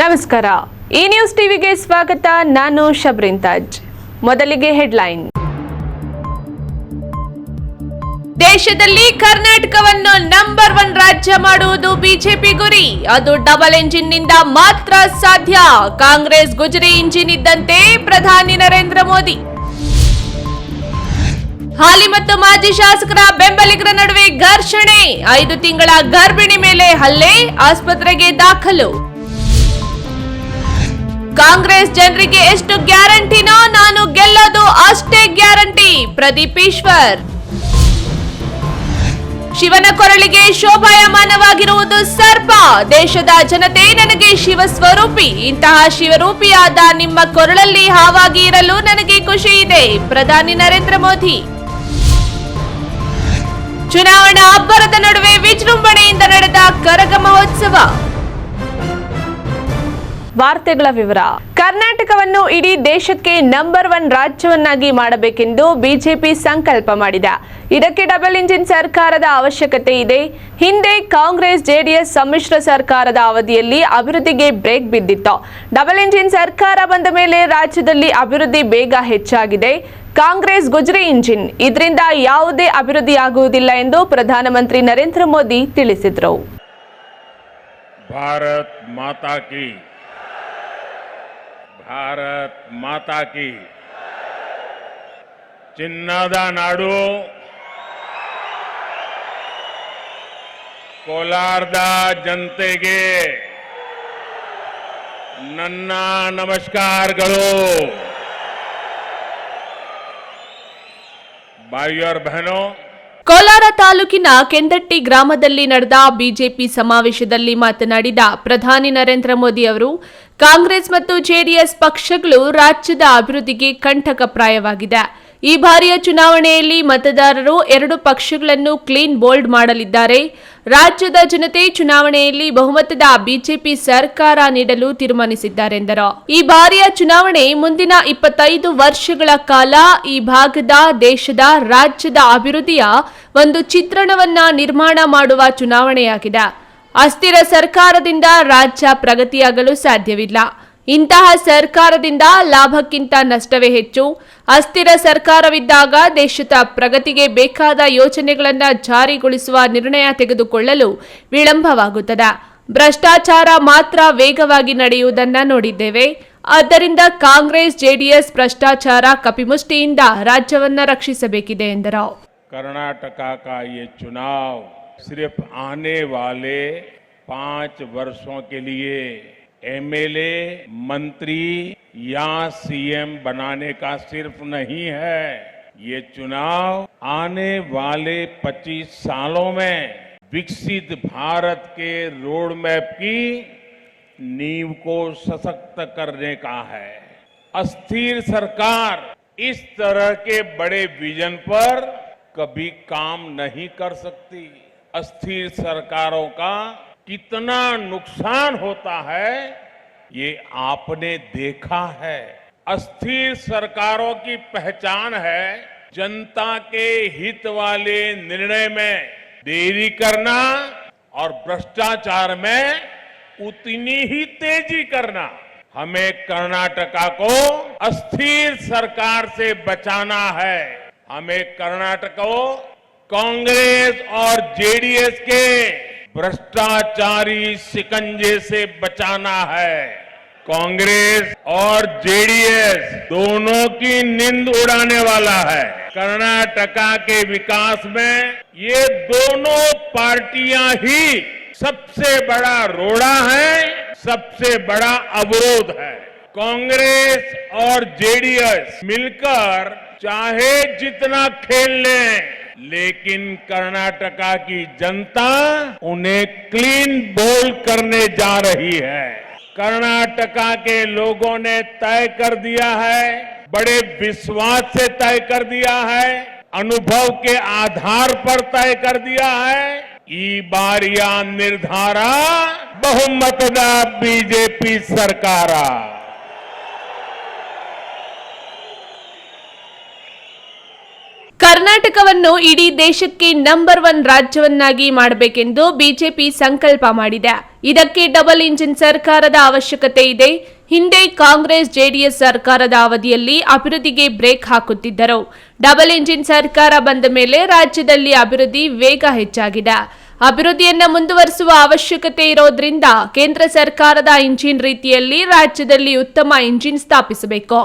ನಮಸ್ಕಾರ. ಈ ನ್ಯೂಸ್ ಟಿವಿಗೆ ಸ್ವಾಗತ. ನಾನು ಶಬ್ರಿನ್ ತಾಜ್. ಮೊದಲಿಗೆ ಹೆಡ್ಲೈನ್. ದೇಶದಲ್ಲಿ ಕರ್ನಾಟಕವನ್ನು ನಂಬರ್ 1 ರಾಜ್ಯ ಮಾಡುವುದು ಬಿಜೆಪಿ ಗುರಿ. ಅದು ಡಬಲ್ ಎಂಜಿನ್ ನಿಂದ ಮಾತ್ರ ಸಾಧ್ಯ. ಕಾಂಗ್ರೆಸ್ ಗುಜರಿ ಇಂಜಿನ್ ಇದ್ದಂತೆ ಪ್ರಧಾನಿ ನರೇಂದ್ರ ಮೋದಿ. ಹಾಲಿ ಮತ್ತು ಮಾಜಿ ಶಾಸಕರ ಬೆಂಬಲಿಗರ ನಡುವೆ ಘರ್ಷಣೆ. 5 ತಿಂಗಳ ಗರ್ಭಿಣಿ ಮೇಲೆ ಹಲ್ಲೆ, ಆಸ್ಪತ್ರೆಗೆ ದಾಖಲು. ಕಾಂಗ್ರೆಸ್ ಜನರಿಗೆ ಎಷ್ಟು ಗ್ಯಾರಂಟಿನೋ ನಾನು ಗೆಲ್ಲೋದು ಅಷ್ಟೇ ಗ್ಯಾರಂಟಿ. ಪ್ರದೀಪ್ ಈಶ್ವರ್. ಶಿವನ ಕೊರಳಿಗೆ ಶೋಭಾಯಮಾನವಾಗಿರುವುದು ಸರ್ಪ. ದೇಶದ ಜನತೆ ನನಗೆ ಶಿವ ಸ್ವರೂಪಿ. ಇಂತಹ ಶಿವರೂಪಿಯಾದ ನಿಮ್ಮ ಕೊರಳಲ್ಲಿ ಹಾವಾಗಿ ಇರಲು ನನಗೆ ಖುಷಿ ಇದೆ. ಪ್ರಧಾನಿ ನರೇಂದ್ರ ಮೋದಿ. ಚುನಾವಣಾ ಅಬ್ಬರದ ನಡುವೆ ವಿಜೃಂಭಣೆಯಿಂದ ನಡೆದ ಕರಗ ಮಹೋತ್ಸವ. ವಾರ್ತೆಗಳ ವಿವರ. ಕರ್ನಾಟಕವನ್ನು ಇಡೀ ದೇಶಕ್ಕೆ ನಂಬರ್ 1 ರಾಜ್ಯವನ್ನಾಗಿ ಮಾಡಬೇಕೆಂದು ಬಿಜೆಪಿ ಸಂಕಲ್ಪ ಮಾಡಿದೆ. ಇದಕ್ಕೆ ಡಬಲ್ ಇಂಜಿನ್ ಸರ್ಕಾರದ ಅವಶ್ಯಕತೆ ಇದೆ. ಹಿಂದೆ ಕಾಂಗ್ರೆಸ್ ಜೆಡಿಎಸ್ ಸಮ್ಮಿಶ್ರ ಸರ್ಕಾರದ ಅವಧಿಯಲ್ಲಿ ಅಭಿವೃದ್ಧಿಗೆ ಬ್ರೇಕ್ ಬಿದ್ದಿತ್ತು. ಡಬಲ್ ಇಂಜಿನ್ ಸರ್ಕಾರ ಬಂದ ಮೇಲೆ ರಾಜ್ಯದಲ್ಲಿ ಅಭಿವೃದ್ಧಿ ಬೇಗ ಹೆಚ್ಚಾಗಿದೆ. ಕಾಂಗ್ರೆಸ್ ಗುಜರಿ ಇಂಜಿನ್, ಇದರಿಂದ ಯಾವುದೇ ಅಭಿವೃದ್ಧಿ ಆಗುವುದಿಲ್ಲ ಎಂದು ಪ್ರಧಾನಮಂತ್ರಿ ನರೇಂದ್ರ ಮೋದಿ ತಿಳಿಸಿದರು. ಭಾರತ್ ಮಾತಾ ಕಿ ಚಿನ್ನದ ನಾಡು ಕೋಲಾರದ ಜನತೆಗೆ ನನ್ನ ನಮಸ್ಕಾರಗಳು. भाइयों और बहनों, ಕೋಲಾರ ತಾಲೂಕಿನ ಕೆಂದಟ್ಟಿ ಗ್ರಾಮದಲ್ಲಿ ನಡೆದ ಬಿಜೆಪಿ ಸಮಾವೇಶದಲ್ಲಿ ಮಾತನಾಡಿದ ಪ್ರಧಾನಿ ನರೇಂದ್ರ ಮೋದಿ ಅವರು, ಕಾಂಗ್ರೆಸ್ ಮತ್ತು ಜೆಡಿಎಸ್ ಪಕ್ಷಗಳು ರಾಜ್ಯದ ಅಭಿವೃದ್ಧಿಗೆ ಕಂಟಕಪ್ರಾಯವಾಗಿದೆ. ಈ ಬಾರಿಯ ಚುನಾವಣೆಯಲ್ಲಿ ಮತದಾರರು 2 ಪಕ್ಷಗಳನ್ನು ಕ್ಲೀನ್ ಬೋಲ್ಡ್ ಮಾಡಲಿದ್ದಾರೆ. ರಾಜ್ಯದ ಜನತೆ ಚುನಾವಣೆಯಲ್ಲಿ ಬಹುಮತದ ಬಿಜೆಪಿ ಸರ್ಕಾರ ನೀಡಲು ತೀರ್ಮಾನಿಸಿದ್ದಾರೆಂದರು. ಈ ಬಾರಿಯ ಚುನಾವಣೆ ಮುಂದಿನ 25 ವರ್ಷಗಳ ಕಾಲ ಈ ಭಾಗದ, ದೇಶದ, ರಾಜ್ಯದ ಅಭಿವೃದ್ಧಿಯ ಒಂದು ಚಿತ್ರಣವನ್ನ ನಿರ್ಮಾಣ ಮಾಡುವ ಚುನಾವಣೆಯಾಗಿದೆ. ಅಸ್ಥಿರ ಸರ್ಕಾರದಿಂದ ರಾಜ್ಯ ಪ್ರಗತಿಯಾಗಲು ಸಾಧ್ಯವಿಲ್ಲ. ಇಂತಹ ಸರ್ಕಾರದಿಂದ ಲಾಭಕ್ಕಿಂತ ನಷ್ಟವೇ ಹೆಚ್ಚು. ಅಸ್ಥಿರ ಸರ್ಕಾರವಿದ್ದಾಗ ದೇಶದ ಪ್ರಗತಿಗೆ ಬೇಕಾದ ಯೋಜನೆಗಳನ್ನು ಜಾರಿಗೊಳಿಸುವ ನಿರ್ಣಯ ತೆಗೆದುಕೊಳ್ಳಲು ವಿಳಂಬವಾಗುತ್ತದೆ. ಭ್ರಷ್ಟಾಚಾರ ಮಾತ್ರ ವೇಗವಾಗಿ ನಡೆಯುವುದನ್ನು ನೋಡಿದ್ದೇವೆ. ಆದ್ದರಿಂದ ಕಾಂಗ್ರೆಸ್ ಜೆಡಿಎಸ್ ಭ್ರಷ್ಟಾಚಾರ ಕಪಿಮುಷ್ಟಿಯಿಂದ ರಾಜ್ಯವನ್ನು ರಕ್ಷಿಸಬೇಕಿದೆ ಎಂದರು. कर्नाटक का ये चुनाव सिर्फ आने वाले 5 वर्षों के लिए एमएलए, मंत्री या सीएम बनाने का सिर्फ नहीं है. ये चुनाव आने वाले 25 सालों में विकसित भारत के रोड मैप की नींव को सशक्त करने का है. अस्थिर सरकार इस तरह के बड़े विजन पर कभी काम नहीं कर सकती. अस्थिर सरकारों का कितना नुकसान होता है ये आपने देखा है. अस्थिर सरकारों की पहचान है जनता के हित वाले निर्णय में देरी करना और भ्रष्टाचार में उतनी ही तेजी करना. हमें कर्नाटका को अस्थिर सरकार से बचाना है. हमें कर्नाटक को कांग्रेस और जेडीएस के भ्रष्टाचारी शिकंजे से बचाना है. कांग्रेस और जेडीएस दोनों की नींद उड़ाने वाला है. कर्नाटका के विकास में ये दोनों पार्टियां ही सबसे बड़ा रोड़ा है, सबसे बड़ा अवरोध है. कांग्रेस और जेडीएस मिलकर चाहे जितना खेल लें, लेकिन कर्नाटका की जनता उन्हें क्लीन बोल्ड करने जा रही है. कर्नाटका के लोगों ने तय कर दिया है, बड़े विश्वास से तय कर दिया है, अनुभव के आधार पर तय कर दिया है. ಈ ಬಾರಿಯ ನಿರ್ಧಾರ ಬಹುಮತದ ಬಿಜೆಪಿ ಸರ್ಕಾರ. ಕರ್ನಾಟಕವನ್ನು ಇಡೀ ದೇಶಕ್ಕೆ ನಂಬರ್ 1 ರಾಜ್ಯವನ್ನಾಗಿ ಮಾಡಬೇಕೆಂದು ಬಿಜೆಪಿ ಸಂಕಲ್ಪ ಮಾಡಿದೆ. ಇದಕ್ಕೆ ಡಬಲ್ ಇಂಜಿನ್ ಸರ್ಕಾರದ ಅವಶ್ಯಕತೆ ಇದೆ. ಹಿಂದೆ ಕಾಂಗ್ರೆಸ್ ಜೆಡಿಎಸ್ ಸರ್ಕಾರದ ಅವಧಿಯಲ್ಲಿ ಅಭಿವೃದ್ಧಿಗೆ ಬ್ರೇಕ್ ಹಾಕುತ್ತಿದ್ದರು. ಡಬಲ್ ಇಂಜಿನ್ ಸರ್ಕಾರ ಬಂದ ಮೇಲೆ ರಾಜ್ಯದಲ್ಲಿ ಅಭಿವೃದ್ಧಿ ವೇಗ ಹೆಚ್ಚಾಗಿದೆ. ಅಭಿವೃದ್ಧಿಯನ್ನು ಮುಂದುವರಿಸುವ ಅವಶ್ಯಕತೆ ಇರೋದ್ರಿಂದ ಕೇಂದ್ರ ಸರ್ಕಾರದ ಇಂಜಿನ್ ರೀತಿಯಲ್ಲಿ ರಾಜ್ಯದಲ್ಲಿ ಉತ್ತಮ ಇಂಜಿನ್ ಸ್ಥಾಪಿಸಬೇಕು.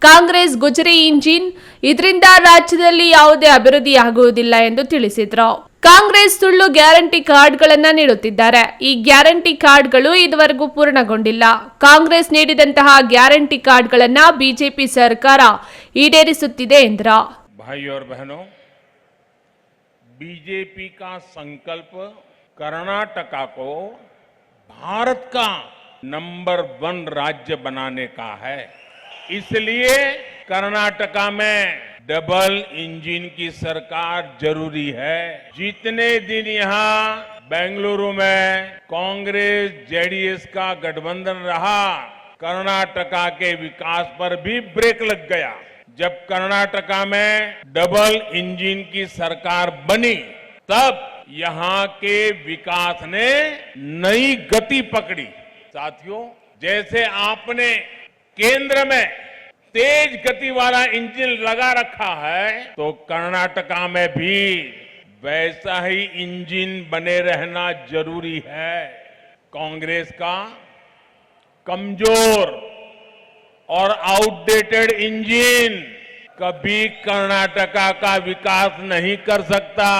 ಕಾಂಗ್ರೆಸ್ ಗುಜರಿ ಇಂಜಿನ್, ಇದರಿಂದ ರಾಜ್ಯದಲ್ಲಿ ಯಾವುದೇ ಅಭಿವೃದ್ಧಿ ಆಗುವುದಿಲ್ಲ ಎಂದು ತಿಳಿಸಿದರು. ಕಾಂಗ್ರೆಸ್ ಸುಳ್ಳು ಗ್ಯಾರಂಟಿ ಕಾರ್ಡ್ಗಳನ್ನು ನೀಡುತ್ತಿದ್ದಾರೆ. ಈ ಗ್ಯಾರಂಟಿ ಕಾರ್ಡ್ಗಳು ಇದುವರೆಗೂ ಪೂರ್ಣಗೊಂಡಿಲ್ಲ. ಕಾಂಗ್ರೆಸ್ ನೀಡಿದಂತಹ ಗ್ಯಾರಂಟಿ ಕಾರ್ಡ್ಗಳನ್ನು ಬಿಜೆಪಿ ಸರ್ಕಾರ ಈಡೇರಿಸುತ್ತಿದೆ ಎಂದರು. बीजेपी का संकल्प कर्नाटका को भारत का नंबर 1 राज्य बनाने का है. इसलिए कर्नाटका में डबल इंजन की सरकार जरूरी है. जितने दिन यहां बेंगलुरु में कांग्रेस जेडीएस का गठबंधन रहा, कर्नाटका के विकास पर भी ब्रेक लग गया. जब कर्नाटका में डबल इंजन की सरकार बनी, तब यहां के विकास ने नई गति पकड़ी. साथियों, जैसे आपने केंद्र में तेज गति वाला इंजन लगा रखा है, तो कर्नाटका में भी वैसा ही इंजन बने रहना जरूरी है. कांग्रेस का कमजोर और आउटडेटेड इंजन कभी कर्नाटका का विकास नहीं कर सकता.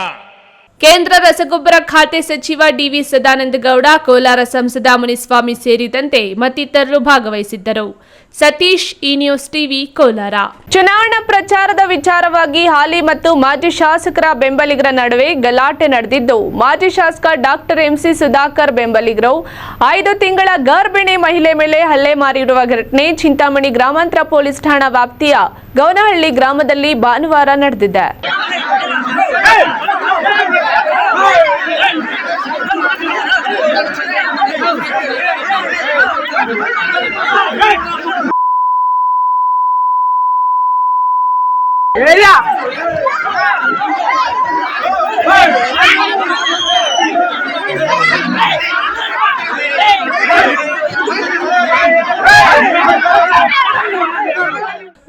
ಕೇಂದ್ರ ರಸಗೊಬ್ಬರ ಖಾತೆ ಸಚಿವ ಡಿವಿ ಸದಾನಂದ ಗೌಡ, ಕೋಲಾರ ಸಂಸದ ಮುನಿಸ್ವಾಮಿ ಸೇರಿದಂತೆ ಮತ್ತಿತರರು ಭಾಗವಹಿಸಿದ್ದರು. ಸತೀಶ್, ಈ ನ್ಯೂಸ್ ಟಿವಿ, ಕೋಲಾರ. ಚುನಾವಣಾ ಪ್ರಚಾರದ ವಿಚಾರವಾಗಿ ಹಾಲಿ ಮತ್ತು ಮಾಜಿ ಶಾಸಕರ ಬೆಂಬಲಿಗರ ನಡುವೆ ಗಲಾಟೆ ನಡೆದಿದ್ದು, ಮಾಜಿ ಶಾಸಕ ಡಾಕ್ಟರ್ ಎಂಸಿ ಸುಧಾಕರ್ ಬೆಂಬಲಿಗರು 5 ತಿಂಗಳ ಗರ್ಭಿಣಿ ಮಹಿಳೆ ಮೇಲೆ ಹಲ್ಲೆ ಮಾಡಿರುವ ಘಟನೆ ಚಿಂತಾಮಣಿ ಗ್ರಾಮಾಂತರ ಪೊಲೀಸ್ ಠಾಣಾ ವ್ಯಾಪ್ತಿಯ ಗೌನಹಳ್ಳಿ ಗ್ರಾಮದಲ್ಲಿ ಭಾನುವಾರ ನಡೆದಿದೆ.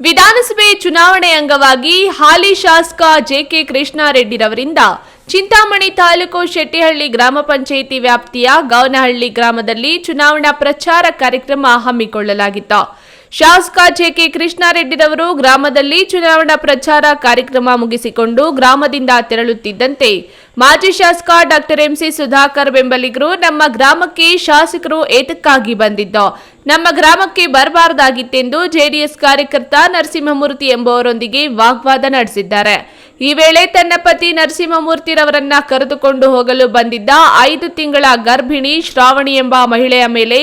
ವಿಧಾನಸಭೆ ಚುನಾವಣೆ ಅಂಗವಾಗಿ ಹಾಲಿ ಶಾಸಕ ಜೆಕೆ ಕೃಷ್ಣಾರೆಡ್ಡಿರವರಿಂದ ಚಿಂತಾಮಣಿ ತಾಲೂಕು ಶೆಟ್ಟಿಹಳ್ಳಿ ಗ್ರಾಮ ಪಂಚಾಯಿತಿ ವ್ಯಾಪ್ತಿಯ ಗೌನಹಳ್ಳಿ ಗ್ರಾಮದಲ್ಲಿ ಚುನಾವಣಾ ಪ್ರಚಾರ ಕಾರ್ಯಕ್ರಮ ಹಮ್ಮಿಕೊಳ್ಳಲಾಗಿತ್ತು. ಶಾಸಕ ಜೆಕೆ ಕೃಷ್ಣಾರೆಡ್ಡಿರವರು ಗ್ರಾಮದಲ್ಲಿ ಚುನಾವಣಾ ಪ್ರಚಾರ ಕಾರ್ಯಕ್ರಮ ಮುಗಿಸಿಕೊಂಡು ಗ್ರಾಮದಿಂದ ತೆರಳುತ್ತಿದ್ದಂತೆ ಮಾಜಿ ಶಾಸಕ ಡಾಕ್ಟರ್ ಎಂಸಿ ಸುಧಾಕರ್ ಬೆಂಬಲಿಗರು, ನಮ್ಮ ಗ್ರಾಮಕ್ಕೆ ಶಾಸಕರು ಏತಕ್ಕಾಗಿ ಬಂದಿದ್ದು, ನಮ್ಮ ಗ್ರಾಮಕ್ಕೆ ಬರಬಾರದಾಗಿತ್ತೆಂದು ಜೆಡಿಎಸ್ ಕಾರ್ಯಕರ್ತ ನರಸಿಂಹಮೂರ್ತಿ ಎಂಬುವರೊಂದಿಗೆ ವಾಗ್ವಾದ ನಡೆಸಿದ್ದಾರೆ. ಈ ವೇಳೆ ತನ್ನ ಪತಿ ನರಸಿಂಹಮೂರ್ತಿರವರನ್ನ ಕರೆದುಕೊಂಡು ಹೋಗಲು ಬಂದಿದ್ದ 5 ತಿಂಗಳ ಗರ್ಭಿಣಿ ಶ್ರಾವಣಿ ಎಂಬ ಮಹಿಳೆಯ ಮೇಲೆ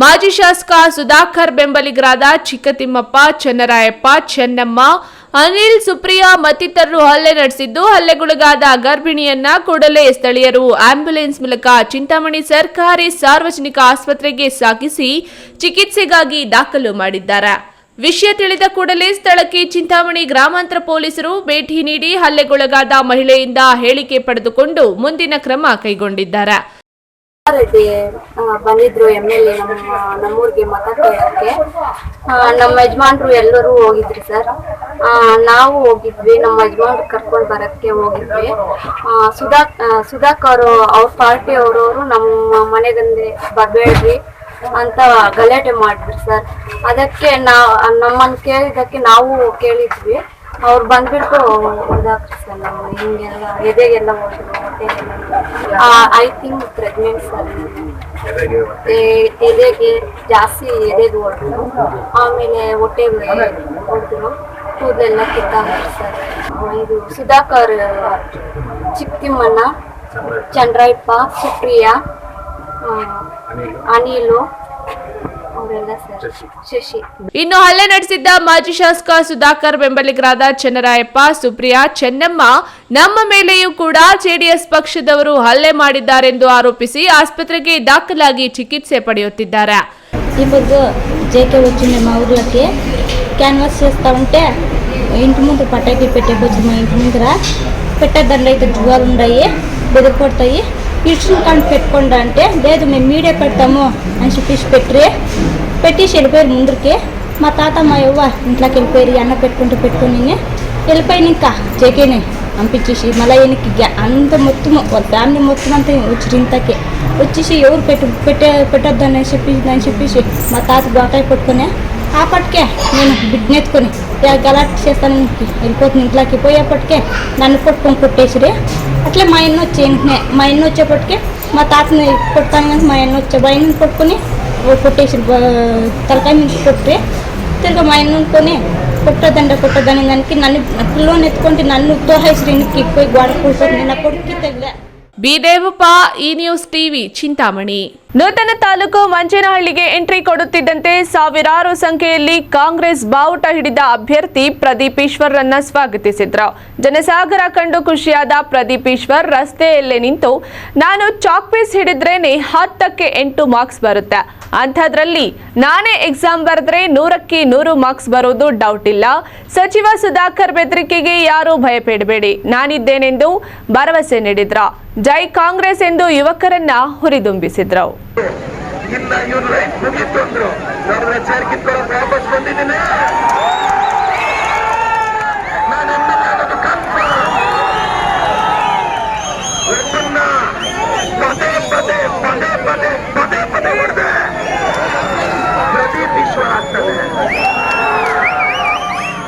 ಮಾಜಿ ಶಾಸಕ ಸುಧಾಕರ್ ಬೆಂಬಲಿಗರಾದ ಚಿಕ್ಕತಿಮ್ಮಪ್ಪ, ಚನ್ನರಾಯಪ್ಪ, ಚೆನ್ನಮ್ಮ, ಅನಿಲ್, ಸುಪ್ರಿಯಾ ಮತ್ತಿತರರು ಹಲ್ಲೆ ನಡೆಸಿದ್ದು, ಹಲ್ಲೆಗೊಳಗಾದ ಗರ್ಭಿಣಿಯನ್ನ ಕೂಡಲೇ ಸ್ಥಳೀಯರು ಆಂಬ್ಯುಲೆನ್ಸ್ ಮೂಲಕ ಚಿಂತಾಮಣಿ ಸರ್ಕಾರಿ ಸಾರ್ವಜನಿಕ ಆಸ್ಪತ್ರೆಗೆ ಸಾಗಿಸಿ ಚಿಕಿತ್ಸೆಗಾಗಿ ದಾಖಲು ಮಾಡಿದ್ದಾರೆ. ವಿಷಯ ತಿಳಿದ ಕೂಡಲೇ ಸ್ಥಳಕ್ಕೆ ಚಿಂತಾಮಣಿ ಗ್ರಾಮಾಂತರ ಪೊಲೀಸರು ಭೇಟಿ ನೀಡಿ ಹಲ್ಲೆಗೊಳಗಾದ ಮಹಿಳೆಯಿಂದ ಹೇಳಿಕೆ ಪಡೆದುಕೊಂಡು ಮುಂದಿನ ಕ್ರಮ ಕೈಗೊಂಡಿದ್ದಾರೆ. ರೆಡ್ಡಿ ಬಂದಿದ್ರು MLA ನಮ್ಮೂರಿಗೆ ಮತ ಕೇಳಕ್ಕೆ. ನಮ್ಮ ಯಜಮಾನ್ರು ಎಲ್ಲರೂ ಹೋಗಿದ್ರಿ ಸರ್. ನಾವು ಹೋಗಿದ್ವಿ, ನಮ್ಮ ಯಜಮಾನ್ರು ಕರ್ಕೊಂಡು ಬರಕ್ಕೆ ಹೋಗಿದ್ವಿ. ಸುಧಾಕರ್ ಅವ್ರ ಪಾರ್ಟಿ ಅವರವರು ನಮ್ಮ ಮನೆಗಂದೆ ಬರಬೇಡ್ರಿ ಅಂತ ಗಲಾಟೆ ಮಾಡಿದ್ರಿ ಸರ್. ಅದಕ್ಕೆ ನಮ್ಮನ್ನು ಕೇಳಿದಕ್ಕೆ ನಾವು ಕೇಳಿದ್ವಿ. ಅವ್ರು ಬಂದ್ಬಿಟ್ಟು ಹೊಡೆದಾಕ್ರಿ ಸರ್. ನಾವು ಹಿಂಗೆಲ್ಲ ಎದೆಗೆಲ್ಲ ಹೋದ್ರು, ಹೊಟ್ಟೆಗೆಲ್ಲ. I think pregnant sir. ಎದೆಗೆ ಜಾಸ್ತಿ ಎದೆಗೆ ಹೊಡೆದ್ರು, ಆಮೇಲೆ ಹೊಟ್ಟೆಗೆ ಹೊಡೆದ್ರು, ಕೂದಲೆಲ್ಲ ಕಿತ್ತಾಕ್ರಿ ಸರ್. ಇದು ಸುಧಾಕರ್, ಚಿಕ್ಕತಿಮ್ಮಣ್ಣ, ಚಂದ್ರಯ್ಯಪ್ಪ, ಸುಪ್ರಿಯಾ, ಅನಿಲು ಅವರೆಲ್ಲ ಸರ್, ಶಶಿ. ಇನ್ನು ಹಲ್ಲೆ ನಡೆಸಿದ್ದ ಮಾಜಿ ಶಾಸಕ ಸುಧಾಕರ್ ಬೆಂಬಲಿಗರಾದ ಚನ್ನರಾಯಪ್ಪ, ಸುಪ್ರಿಯಾ, ಚೆನ್ನಮ್ಮ ನಮ್ಮ ಮೇಲೆಯೂ ಕೂಡ ಜೆಡಿಎಸ್ ಪಕ್ಷದವರು ಹಲ್ಲೆ ಮಾಡಿದ್ದಾರೆಂದು ಆರೋಪಿಸಿ ಆಸ್ಪತ್ರೆಗೆ ದಾಖಲಾಗಿ చికిత్స పడుతున్నారు. ఈ పొద్దు జేకే వచ్చింది మా ఊర్లోకి. క్యాన్వాస్ చేస్తూ ఉంటే ఇంటి ముందు పటాకి పెట్టేకొచ్చి మా ఇంటి ముందర పెట్టద్దండి అయితే జువాలు ఉన్నాయి బెదిరిపడతాయి ఇడ్చులు కానీ పెట్టుకోండి అంటే లేదు మేము మీడియా పెడతాము అని చెప్పేసి పెట్టేసి వెళ్ళిపోయారు ముందరికి మా తాత మా యవ్వ ఇంట్లోకి వెళ్ళిపోయారు అన్న పెట్టుకొని వెళ్ళిపోయిన ఇంకా జేకేని పంపించేసి మళ్ళీ ఈయనకి అంత మొత్తము వాళ్ళ ఫ్యామిలీ మొత్తం అంతా వచ్చి ఇంతకి వచ్చేసి ఎవరు పెట్టొద్దని చెప్పేసి మా తాత బాటాయి పట్టుకొని ఆ పట్టుకే నేను బిడ్డనెత్తుకొని గలాట్ చేస్తాను వెళ్ళిపోతుంది ఇంట్లోకి పోయేపటికే నన్ను కొట్టేసిరి అట్లే మా అన్న వచ్చేపటికే మా తాతని కొడతాను కానీ మా అన్న మా అన్నని కొట్టుకొని కొట్టేసి తలకాయ నుంచి కొట్టి తిరిగి మా అన్నకొని కొట్టదని దానికి నన్ను పిల్లోని ఎత్తుకుంటే నన్ను తోహేశ్రీనికి పోయి గోడ కూర్చొని నా కొడుక్కి తగిలే. ಬಿದೇವಪ್ಪ ಈ ನ್ಯೂಸ್ ಟಿವಿ ಚಿಂತಾಮಣಿ. ನೂತನ ತಾಲೂಕು ಮಂಚೇನಹಳ್ಳಿಗೆ ಎಂಟ್ರಿ ಕೊಡುತ್ತಿದ್ದಂತೆ ಸಾವಿರಾರು ಸಂಖ್ಯೆಯಲ್ಲಿ ಕಾಂಗ್ರೆಸ್ ಬಾವುಟ ಹಿಡಿದ ಅಭ್ಯರ್ಥಿ ಪ್ರದೀಪ್ ಈಶ್ವರ್ರನ್ನ ಸ್ವಾಗತಿಸಿದ್ರು. ಜನಸಾಗರ ಕಂಡು ಖುಷಿಯಾದ ಪ್ರದೀಪ್ ಈಶ್ವರ್ ರಸ್ತೆಯಲ್ಲೇ ನಿಂತು ನಾನು ಚಾಕ್ ಪೀಸ್ ಹಿಡಿದ್ರೇನೆ 10ಕ್ಕೆ 8 ಮಾರ್ಕ್ಸ್ ಬರುತ್ತೆ, ಅಂಥದ್ರಲ್ಲಿ ನಾನೇ ಎಕ್ಸಾಮ್ ಬರೆದ್ರೆ 100ಕ್ಕೆ 100 ಮಾರ್ಕ್ಸ್ ಬರೋದು ಡೌಟ್ ಇಲ್ಲ. ಸಚಿವ ಸುಧಾಕರ್ ಬೆದರಿಕೆಗೆ ಯಾರೂ ಭಯಪಡಬೇಡಿ, ನಾನಿದ್ದೇನೆಂದು ಭರವಸೆ ನೀಡಿದ್ರು. ಜೈ ಕಾಂಗ್ರೆಸ್ ಎಂದು ಯುವಕರನ್ನ ಹುರಿದುಂಬಿಸಿದ್ರು.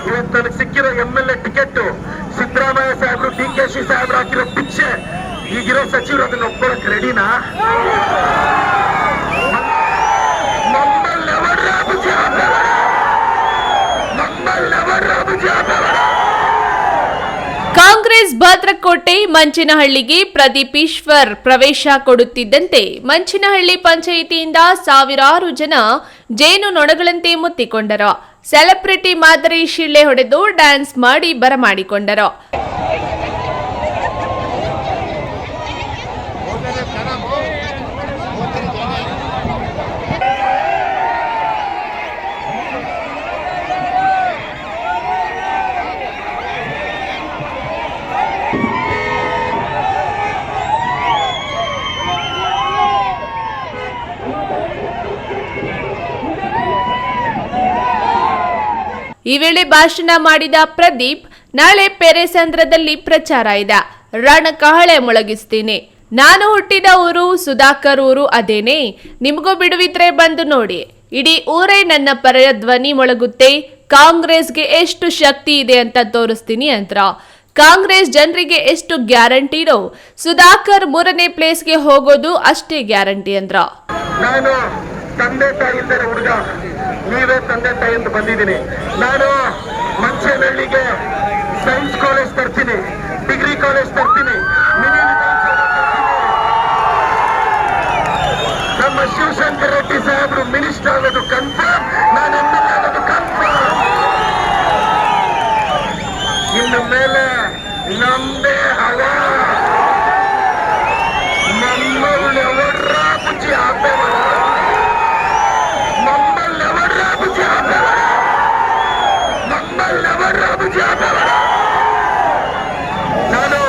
ಇವತ್ತು ಸಿಕ್ಕಿರೋ MLA ಟಿಕೆಟ್ ಸಿದ್ದರಾಮಯ್ಯ ಸಾಹೇಬ್ರು DKC ಸಾಹೇಬ್ರು ಹಾಕಿರೋ ಪಿಚ್ಚೆ ಈಗಿರೋ ಸಚಿವರು ಅದನ್ನ ಒಪ್ಕೊಳ್ಳಕ್ ರೆಡಿನಾ? ಕಾಂಗ್ರೆಸ್ ಭದ್ರಕೋಟೆ ಮಂಚೇನಹಳ್ಳಿಗೆ ಪ್ರದೀಪ್ ಈಶ್ವರ್ ಪ್ರವೇಶ ಕೊಡುತ್ತಿದ್ದಂತೆ ಮಂಚೇನಹಳ್ಳಿ ಪಂಚಾಯಿತಿಯಿಂದ ಸಾವಿರಾರು ಜನ ಜೇನು ನೊಣಗಳಂತೆ ಮುತ್ತಿಕೊಂಡರು. ಸೆಲೆಬ್ರಿಟಿ ಮಾದರಿ ಶಿಳ್ಳೆ ಹೊಡೆದು ಡ್ಯಾನ್ಸ್ ಮಾಡಿ ಬರಮಾಡಿಕೊಂಡರು. ಈ ವೇಳೆ ಭಾಷಣ ಮಾಡಿದ ಪ್ರದೀಪ್, ನಾಳೆ ಪೆರೇಸಂದ್ರದಲ್ಲಿ ಪ್ರಚಾರ ಇದೆ, ರಣಕಹಳೆ ಮೊಳಗಿಸ್ತೀನಿ. ನಾನು ಹುಟ್ಟಿದ ಊರು ಸುಧಾಕರ್ ಊರು ಅದೇನೆ, ನಿಮಗೂ ಬಿಡುವಿದ್ರೆ ಬಂದು ನೋಡಿ, ಇಡೀ ಊರೇ ನನ್ನ ಪರ ಧ್ವನಿ ಮೊಳಗುತ್ತೆ, ಕಾಂಗ್ರೆಸ್ಗೆ ಎಷ್ಟು ಶಕ್ತಿ ಇದೆ ಅಂತ ತೋರಿಸ್ತೀನಿ ಅಂದ್ರ. ಕಾಂಗ್ರೆಸ್ ಜನರಿಗೆ ಎಷ್ಟು ಗ್ಯಾರಂಟಿನೋ ಸುಧಾಕರ್ 3ನೇ ಪ್ಲೇಸ್ಗೆ ಹೋಗೋದು ಅಷ್ಟೇ ಗ್ಯಾರಂಟಿ ಅಂದ್ರ. ನಾನು ತಂದೆ ತಾಯಿಯಿಂದಲೇ ಹುಡುಗ, ನೀವೇ ತಂದೆ ತಾಯಿಯಿಂದ ಬಂದಿದ್ದೀನಿ. ನಾನು ಮಂಚೇನಹಳ್ಳಿಗೆ ಸೈನ್ಸ್ ಕಾಲೇಜ್ ತರ್ತೀನಿ, ಡಿಗ್ರಿ ಕಾಲೇಜ್ ತರ್ತೀನಿ, ಮಿನಿ ನಮ್ಮ ಶಿವಶಂಕರ್ ರೆಡ್ಡಿ ಸಾಹೇಬ್ರು ಮಿನಿಸ್ಟರ್ ಆಗೋದು ಕನ್ಫರ್ಮ್, ನಾನು MLA ಆಗೋದು ಕನ್ಫರ್ಮ್. ಇನ್ನು ಮೇಲೆ ನಮ್ದೇ ಹವ, ನಮ್ಮಲ್ಲಿ ಅವರ ಬುಜ್ಜಿ ಹಾಕಬೇಡ, ನಮ್ಮಲ್ಲಿ ಅವರ ಬುಜ್ಜಿ ಹಾಕಬೇಡ, ನಮ್ಮಲ್ಲಿ ಅವರ ಬುಜ್ಜಿ ಹಾಕಬೇಡ. ನಾನು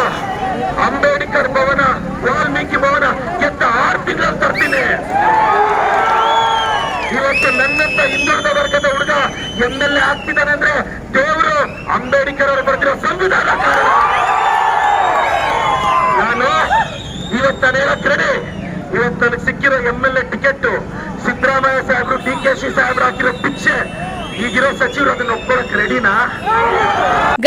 ಅಂಬೇಡ್ಕರ್ ಭವನ, ವಾಲ್ಮೀಕಿ ಭವನ ಗೆದ್ದ 6 ತಿಂಗಳು ತರ್ತೀನಿ. ಇವತ್ತು ನನ್ನಂತ ಹಿಂದುಳಿದ ವರ್ಗದ ಹುಡುಗ MLA ಆಗ್ತಿದ್ದಾನೆ ಅಂದ್ರೆ ದೇವರು ಅಂಬೇಡ್ಕರ್ ಅವರು ಬರೆದಿರೋ ಸಂವಿಧಾನ ಕಾರಣ. ನಾನು ಇವತ್ತು ರೆಡಿ. ಇವತ್ತು ನನಗೆ ಸಿಕ್ಕಿರೋ MLA ಟಿಕೆಟ್ ಸಿದ್ದರಾಮಯ್ಯ ಸಾಹೇಬ್ರು DKC ಸಾಹೇಬ್ರು ಹಾಕಿರೋ ಪಿಚ್ಚೆ ಈಗಿರೋ ಸಚಿವರು ಅದನ್ನ ಒಪ್ಕೊಳ್ಳಕ್ ರೆಡಿನಾ?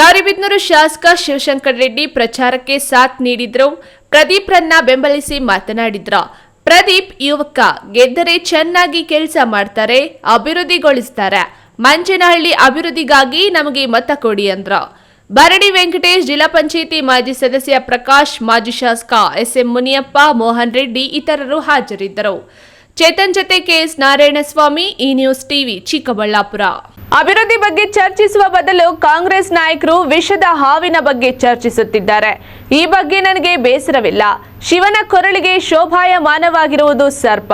ಗೌರಿಬಿದನೂರು ಶಾಸಕ ಶಿವಶಂಕರ್ ರೆಡ್ಡಿ ಪ್ರಚಾರಕ್ಕೆ ಸಾಥ್ ನೀಡಿದ್ರು. ಪ್ರದೀಪ್ ರನ್ನ ಬೆಂಬಲಿಸಿ ಮಾತನಾಡಿದ್ರು. ಪ್ರದೀಪ್ ಯುವಕ, ಗೆದ್ದರೆ ಚೆನ್ನಾಗಿ ಕೆಲಸ ಮಾಡ್ತಾರೆ, ಅಭಿವೃದ್ಧಿಗೊಳಿಸ್ತಾರೆ. ಮಂಚೇನಹಳ್ಳಿ ಅಭಿವೃದ್ಧಿಗಾಗಿ ನಮಗೆ ಮತ ಕೊಡಿ ಅಂದ್ರು. ಬರಡಿ ವೆಂಕಟೇಶ್, ಜಿಲ್ಲಾ ಪಂಚಾಯಿತಿ ಮಾಜಿ ಸದಸ್ಯ ಪ್ರಕಾಶ್, ಮಾಜಿ ಶಾಸಕ SM ಮುನಿಯಪ್ಪ, ಮೋಹನ್ ರೆಡ್ಡಿ ಇತರರು ಹಾಜರಿದ್ದರು. ಚೇತನ್ ಜೊತೆ KS ನಾರಾಯಣಸ್ವಾಮಿ, ಈ ನ್ಯೂಸ್ ಟಿವಿ, ಚಿಕ್ಕಬಳ್ಳಾಪುರ. ಅಭಿವೃದ್ಧಿ ಬಗ್ಗೆ ಚರ್ಚಿಸುವ ಬದಲು ಕಾಂಗ್ರೆಸ್ ನಾಯಕರು ವಿಷದ ಹಾವಿನ ಬಗ್ಗೆ ಚರ್ಚಿಸುತ್ತಿದ್ದಾರೆ. ಈ ಬಗ್ಗೆ ನನಗೆ ಬೇಸರವಿಲ್ಲ. ಶಿವನ ಕೊರಳಿಗೆ ಶೋಭಾಯಮಾನವಾಗಿರುವುದು ಸರ್ಪ.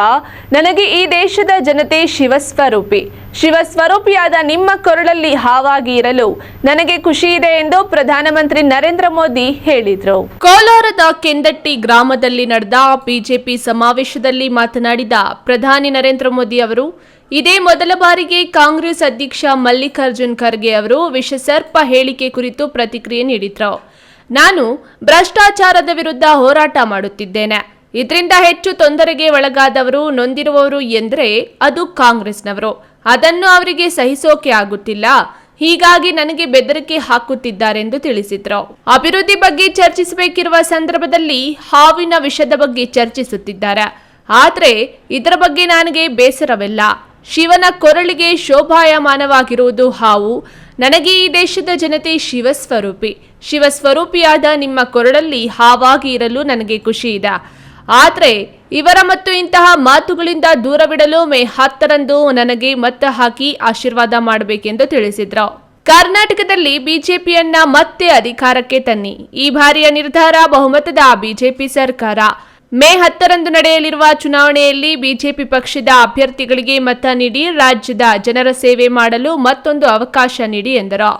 ನನಗೆ ಈ ದೇಶದ ಜನತೆ ಶಿವಸ್ವರೂಪಿ. ಶಿವಸ್ವರೂಪಿಯಾದ ನಿಮ್ಮ ಕೊರಳಲ್ಲಿ ಹಾವಾಗಿ ಇರಲು ನನಗೆ ಖುಷಿ ಇದೆ ಎಂದು ಪ್ರಧಾನಮಂತ್ರಿ ನರೇಂದ್ರ ಮೋದಿ ಹೇಳಿದರು. ಕೋಲಾರದ ಕೆಂದಟ್ಟಿ ಗ್ರಾಮದಲ್ಲಿ ನಡೆದ ಬಿಜೆಪಿ ಸಮಾವೇಶದಲ್ಲಿ ಮಾತನಾಡಿದ ಪ್ರಧಾನಿ ನರೇಂದ್ರ ಮೋದಿ ಅವರು, ಇದೇ ಮೊದಲ ಬಾರಿಗೆ ಕಾಂಗ್ರೆಸ್ ಅಧ್ಯಕ್ಷ ಮಲ್ಲಿಕಾರ್ಜುನ್ ಖರ್ಗೆ ಅವರು ವಿಷಸರ್ಪ ಹೇಳಿಕೆ ಕುರಿತು ಪ್ರತಿಕ್ರಿಯೆ ನೀಡಿದ್ರು. ನಾನು ಭ್ರಷ್ಟಾಚಾರದ ವಿರುದ್ಧ ಹೋರಾಟ ಮಾಡುತ್ತಿದ್ದೇನೆ. ಇದರಿಂದ ಹೆಚ್ಚು ತೊಂದರೆಗೆ ಒಳಗಾದವರು, ನೊಂದಿರುವವರು ಎಂದರೆ ಅದು ಕಾಂಗ್ರೆಸ್ನವರು. ಅದನ್ನು ಅವರಿಗೆ ಸಹಿಸೋಕೆ ಆಗುತ್ತಿಲ್ಲ. ಹೀಗಾಗಿ ನನಗೆ ಬೆದರಿಕೆ ಹಾಕುತ್ತಿದ್ದಾರೆಂದು ತಿಳಿಸಿದ್ರು. ಅಭಿವೃದ್ಧಿ ಬಗ್ಗೆ ಚರ್ಚಿಸಬೇಕಿರುವ ಸಂದರ್ಭದಲ್ಲಿ ಹಾವಿನ ವಿಷದ ಬಗ್ಗೆ ಚರ್ಚಿಸುತ್ತಿದ್ದಾರೆ. ಆದರೆ ಇದರ ಬಗ್ಗೆ ನನಗೆ ಬೇಸರವಿಲ್ಲ. ಶಿವನ ಕೊರಳಿಗೆ ಶೋಭಾಯಮಾನವಾಗಿರುವುದು ಹಾವು. ನನಗೆ ಈ ದೇಶದ ಜನತೆ ಶಿವಸ್ವರೂಪಿ. ಶಿವಸ್ವರೂಪಿಯಾದ ನಿಮ್ಮ ಕೊರಳಲ್ಲಿ ಹಾವಾಗಿ ಇರಲು ನನಗೆ ಖುಷಿ ಇದೆ. ಆದರೆ ಇವರ ಮತ್ತು ಇಂತಹ ಮಾತುಗಳಿಂದ ದೂರವಿಡಲು ಮೇ 10ರಂದು ನನಗೆ ಮತ ಹಾಕಿ ಆಶೀರ್ವಾದ ಮಾಡಬೇಕೆಂದು ತಿಳಿಸಿದ್ರು. ಕರ್ನಾಟಕದಲ್ಲಿ ಬಿಜೆಪಿಯನ್ನ ಮತ್ತೆ ಅಧಿಕಾರಕ್ಕೆ ತನ್ನಿ. ಈ ಬಾರಿಯ ನಿರ್ಧಾರ ಬಹುಮತದ ಬಿಜೆಪಿ ಸರ್ಕಾರ. ಮೇ 10ರಂದು ನಡೆಯಲಿರುವ ಚುನಾವಣೆಯಲ್ಲಿ ಬಿಜೆಪಿ ಪಕ್ಷದ ಅಭ್ಯರ್ಥಿಗಳಿಗೆ ಮತ ನೀಡಿ ರಾಜ್ಯದ ಜನರ ಸೇವೆ ಮಾಡಲು ಮತ್ತೊಂದು ಅವಕಾಶ ನೀಡಿ ಎಂದರು.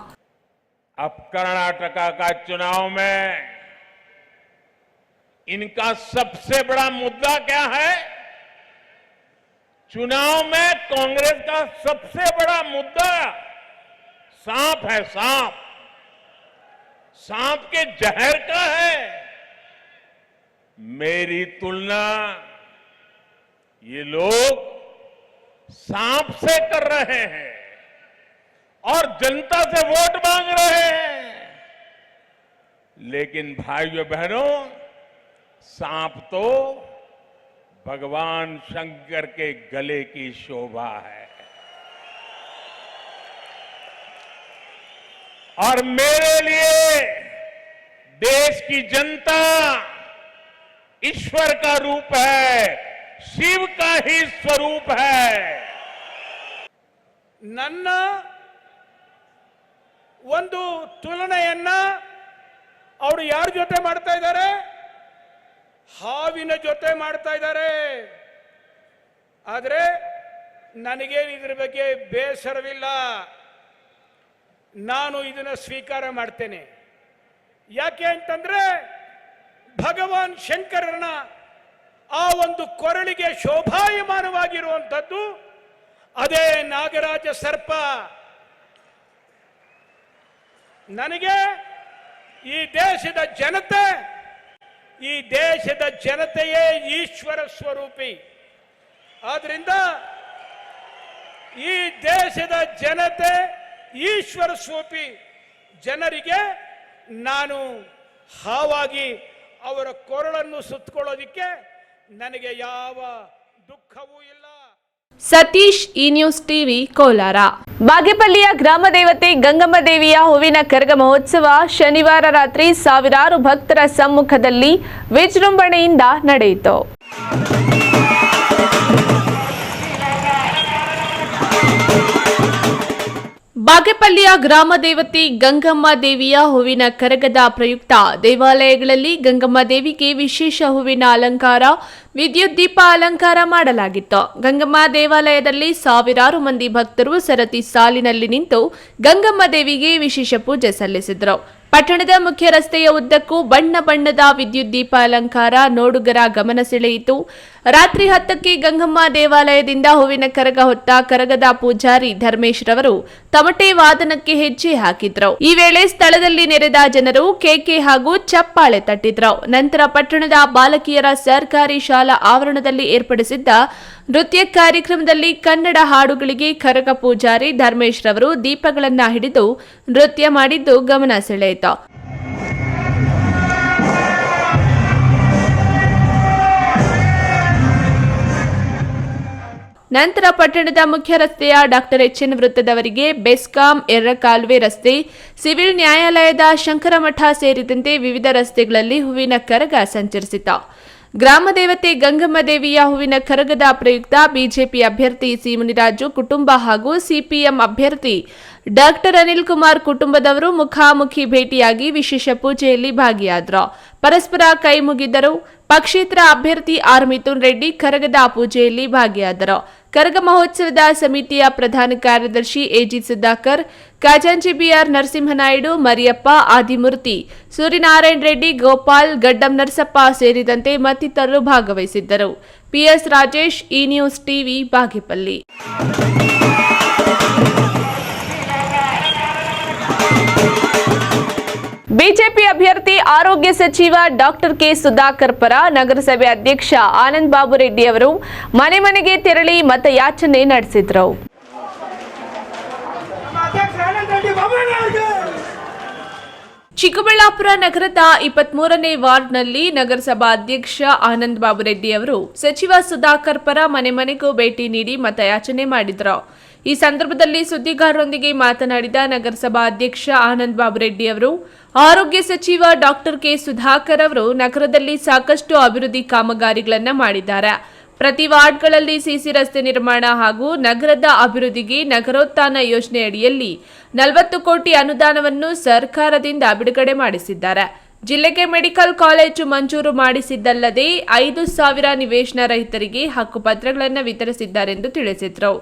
अब कर्नाटका का चुनाव में इनका सबसे बड़ा मुद्दा क्या है? चुनाव में कांग्रेस का सबसे बड़ा मुद्दा सांप है. सांप के जहर का है. मेरी तुलना ये लोग सांप से कर रहे हैं और जनता से वोट मांग रहे हैं. लेकिन भाइयों बहनों, सांप तो भगवान शंकर के गले की शोभा है. और मेरे लिए देश की जनता ईश्वर का रूप है, शिव का ही स्वरूप है. ನನ್ನ ಒಂದು ತುಲನೆಯನ್ನ ಅವರು ಯಾರ ಜೊತೆ ಮಾಡ್ತಾ ಇದ್ದಾರೆ? ಹಾವಿನ ಜೊತೆ ಮಾಡ್ತಾ ಇದ್ದಾರೆ. ಆದರೆ ನನಗೇನು ಇದರ ಬಗ್ಗೆ ಬೇಸರವಿಲ್ಲ. ನಾನು ಇದನ್ನು ಸ್ವೀಕಾರ ಮಾಡ್ತೇನೆ. ಯಾಕೆ ಅಂತಂದ್ರೆ ಭಗವಾನ್ ಶಂಕರನ ಆ ಒಂದು ಕೊರಳಿಗೆ ಶೋಭಾಯಮಾನವಾಗಿರುವಂಥದ್ದು ಅದೇ ನಾಗರಾಜ ಸರ್ಪ. ನನಗೆ ಈ ದೇಶದ ಜನತೆಯೇ ಈಶ್ವರ ಸ್ವರೂಪಿ. ಆದ್ರಿಂದ ಈ ದೇಶದ ಜನತೆ ಈಶ್ವರ ಸ್ವರೂಪಿ ಜನರಿಗೆ ನಾನು ಹಾವಾಗಿ ಅವರ ಕೊರಳನ್ನು ಸುತ್ತಕೊಳ್ಳೋದಿಕ್ಕೆ ನನಗೆ ಯಾವ ದುಃಖವೂ ಇಲ್ಲ. ಸತೀಶ್, ಈ ನ್ಯೂಸ್ ಟಿವಿ, ಕೋಲಾರ. ಬಾಗೇಪಲ್ಲಿಯ ಗ್ರಾಮ ದೇವತೆ ಗಂಗಮ್ಮ ದೇವಿಯ ಹೂವಿನ ಕರಗ ಮಹೋತ್ಸವ ಶನಿವಾರ ರಾತ್ರಿ ಸಾವಿರಾರು ಭಕ್ತರ ಸಮ್ಮುಖದಲ್ಲಿ ವಿಜೃಂಭಣೆಯಿಂದ ನಡೆಯಿತು. ಬಾಗೇಪಲ್ಲಿಯ ಗ್ರಾಮ ದೇವತೆ ಗಂಗಮ್ಮ ದೇವಿಯ ಹೂವಿನ ಕರಗದ ಪ್ರಯುಕ್ತ ದೇವಾಲಯಗಳಲ್ಲಿ ಗಂಗಮ್ಮ ದೇವಿಗೆ ವಿಶೇಷ ಹೂವಿನ ಅಲಂಕಾರ, ವಿದ್ಯುತ್ ದೀಪ ಅಲಂಕಾರ ಮಾಡಲಾಗಿತ್ತು. ಗಂಗಮ್ಮ ದೇವಾಲಯದಲ್ಲಿ ಸಾವಿರಾರು ಮಂದಿ ಭಕ್ತರು ಸರತಿ ಸಾಲಿನಲ್ಲಿ ನಿಂತು ಗಂಗಮ್ಮ ದೇವಿಗೆ ವಿಶೇಷ ಪೂಜೆ ಸಲ್ಲಿಸಿದರು. ಪಟ್ಟಣದ ಮುಖ್ಯ ರಸ್ತೆಯ ಉದ್ದಕ್ಕೂ ಬಣ್ಣ ಬಣ್ಣದ ವಿದ್ಯುತ್ ದೀಪ ಅಲಂಕಾರ ನೋಡುಗರ ಗಮನ ಸೆಳೆಯಿತು. ರಾತ್ರಿ 10ಕ್ಕೆ ಗಂಗಮ್ಮ ದೇವಾಲಯದಿಂದ ಹೂವಿನ ಕರಗ ಹೊತ್ತ ಕರಗದ ಪೂಜಾರಿ ಧರ್ಮೇಶ್ ರವರು ತಮಟೆ ವಾದನಕ್ಕೆ ಹೆಜ್ಜೆ ಹಾಕಿದ್ರು. ಈ ವೇಳೆ ಸ್ಥಳದಲ್ಲಿ ನೆರೆದ ಜನರು ಕೇಕೆ ಹಾಗೂ ಚಪ್ಪಾಳೆ ತಟ್ಟಿದ್ರು. ನಂತರ ಪಟ್ಟಣದ ಬಾಲಕಿಯರ ಸರ್ಕಾರಿ ಶಾಲಾ ಆವರಣದಲ್ಲಿ ಏರ್ಪಡಿಸಿದ್ದ ನೃತ್ಯ ಕಾರ್ಯಕ್ರಮದಲ್ಲಿ ಕನ್ನಡ ಹಾಡುಗಳಿಗೆ ಕರಗ ಪೂಜಾರಿ ಧರ್ಮೇಶ್ ರವರು ದೀಪಗಳನ್ನ ಹಿಡಿದು ನೃತ್ಯ ಮಾಡಿದ್ದು ಗಮನ ಸೆಳೆಯಿತು. ನಂತರ ಪಟ್ಟಣದ ಮುಖ್ಯ ರಸ್ತೆಯ ಡಾಕ್ಟರ್ ಎಚ್ಎನ್ ವೃತ್ತದವರೆಗೆ ಬೆಸ್ಕಾಂ, ಎರ್ರಕಾಲುವೆ ರಸ್ತೆ, ಸಿವಿಲ್ ನ್ಯಾಯಾಲಯದ ಶಂಕರಮಠ ಸೇರಿದಂತೆ ವಿವಿಧ ರಸ್ತೆಗಳಲ್ಲಿ ಹೂವಿನ ಕರಗ ಸಂಚರಿಸಿತು. ಗ್ರಾಮ ದೇವತೆ ಗಂಗಮ್ಮ ದೇವಿಯ ಹೂವಿನ ಕರಗದ ಪ್ರಯುಕ್ತ ಬಿಜೆಪಿ ಅಭ್ಯರ್ಥಿ ಸಿ ಮುನಿರಾಜು ಕುಟುಂಬ ಹಾಗೂ ಸಿಪಿಎಂ ಅಭ್ಯರ್ಥಿ ಡಾಕ್ಟರ್ ಅನಿಲ್ ಕುಮಾರ್ ಕುಟುಂಬದವರು ಮುಖಾಮುಖಿ ಭೇಟಿಯಾಗಿ ವಿಶೇಷ ಪೂಜೆಯಲ್ಲಿ ಭಾಗಿಯಾದರು. ಪರಸ್ಪರ ಕೈ ಮುಗಿದರು. ಪಕ್ಷೇತರ ಅಭ್ಯರ್ಥಿ ಆರ್ ಮಿಥುನ್ ರೆಡ್ಡಿ ಕರಗದ ಪೂಜೆಯಲ್ಲಿ ಭಾಗಿಯಾದರು. ಕರಗ ಮಹೋತ್ಸವದ ಸಮಿತಿಯ ಪ್ರಧಾನ ಕಾರ್ಯದರ್ಶಿ ಎಜಿ ಸುಧಾಕರ್, ಖಜಾಂಚಿ ಬಿಆರ್ ನರಸಿಂಹನಾಯ್ಡು, ಮರಿಯಪ್ಪ, ಆದಿಮೂರ್ತಿ, ಸೂರ್ಯನಾರಾಯಣ ರೆಡ್ಡಿ, ಗೋಪಾಲ್, ಗಡ್ಡಂ ನರಸಪ್ಪ ಸೇರಿದಂತೆ ಮತ್ತಿತರರು ಭಾಗವಹಿಸಿದ್ದರು. PS Rajesh, E news TV, Bagepalli. BJP ಅಭ್ಯರ್ಥಿ ಆರೋಗ್ಯ ಸಚಿವ ಡಾಕ್ಟರ್ ಕೆ ಸುಧಾಕರ್ ಪರ ನಗರಸಭೆ ಅಧ್ಯಕ್ಷ ಆನಂದ್ ಬಾಬು ರೆಡ್ಡಿ ಅವರು ಮನೆ ಮನೆಗೆ ತೆರಳಿ ಮತಯಾಚನೆ ನಡೆಸಿದರು. ಚಿಕ್ಕಬಳ್ಳಾಪುರ ನಗರದ 23ನೇ ವಾರ್ಡ್ನಲ್ಲಿ ನಗರಸಭಾ ಅಧ್ಯಕ್ಷ ಆನಂದ್ ಬಾಬು ರೆಡ್ಡಿ ಅವರು ಸಚಿವ ಸುಧಾಕರ್ ಪರ ಮನೆ ಮನೆಗೂ ಭೇಟಿ ನೀಡಿ ಮತಯಾಚನೆ ಮಾಡಿದರು. ಈ ಸಂದರ್ಭದಲ್ಲಿ ಸುದ್ದಿಗಾರರೊಂದಿಗೆ ಮಾತನಾಡಿದ ನಗರಸಭಾ ಅಧ್ಯಕ್ಷ ಆನಂದ್ ಬಾಬು ರೆಡ್ಡಿ ಅವರು, ಆರೋಗ್ಯ ಸಚಿವ ಡಾಕ್ಟರ್ ಕೆ ಸುಧಾಕರ್ ಅವರು ನಗರದಲ್ಲಿ ಸಾಕಷ್ಟು ಅಭಿವೃದ್ಧಿ ಕಾಮಗಾರಿಗಳನ್ನು ಮಾಡಿದ್ದಾರೆ. ಪ್ರತಿ ವಾರ್ಡ್ಗಳಲ್ಲಿ ಸಿಸಿ ರಸ್ತೆ ನಿರ್ಮಾಣ ಹಾಗೂ ನಗರದ ಅಭಿವೃದ್ಧಿಗೆ ನಗರೋತ್ಥಾನ ಯೋಜನೆ ಅಡಿಯಲ್ಲಿ 40 ಕೋಟಿ ಅನುದಾನವನ್ನು ಸರ್ಕಾರದಿಂದ ಬಿಡುಗಡೆ ಮಾಡಿಸಿದ್ದಾರೆ. ಜಿಲ್ಲೆಗೆ ಮೆಡಿಕಲ್ ಕಾಲೇಜು ಮಂಜೂರು ಮಾಡಿಸಿದ್ದಲ್ಲದೆ 5,000 ನಿವೇಶನ ರಹಿತರಿಗೆ ಹಕ್ಕುಪತ್ರಗಳನ್ನು ವಿತರಿಸಿದ್ದಾರೆಂದು ತಿಳಿಸಿದರು.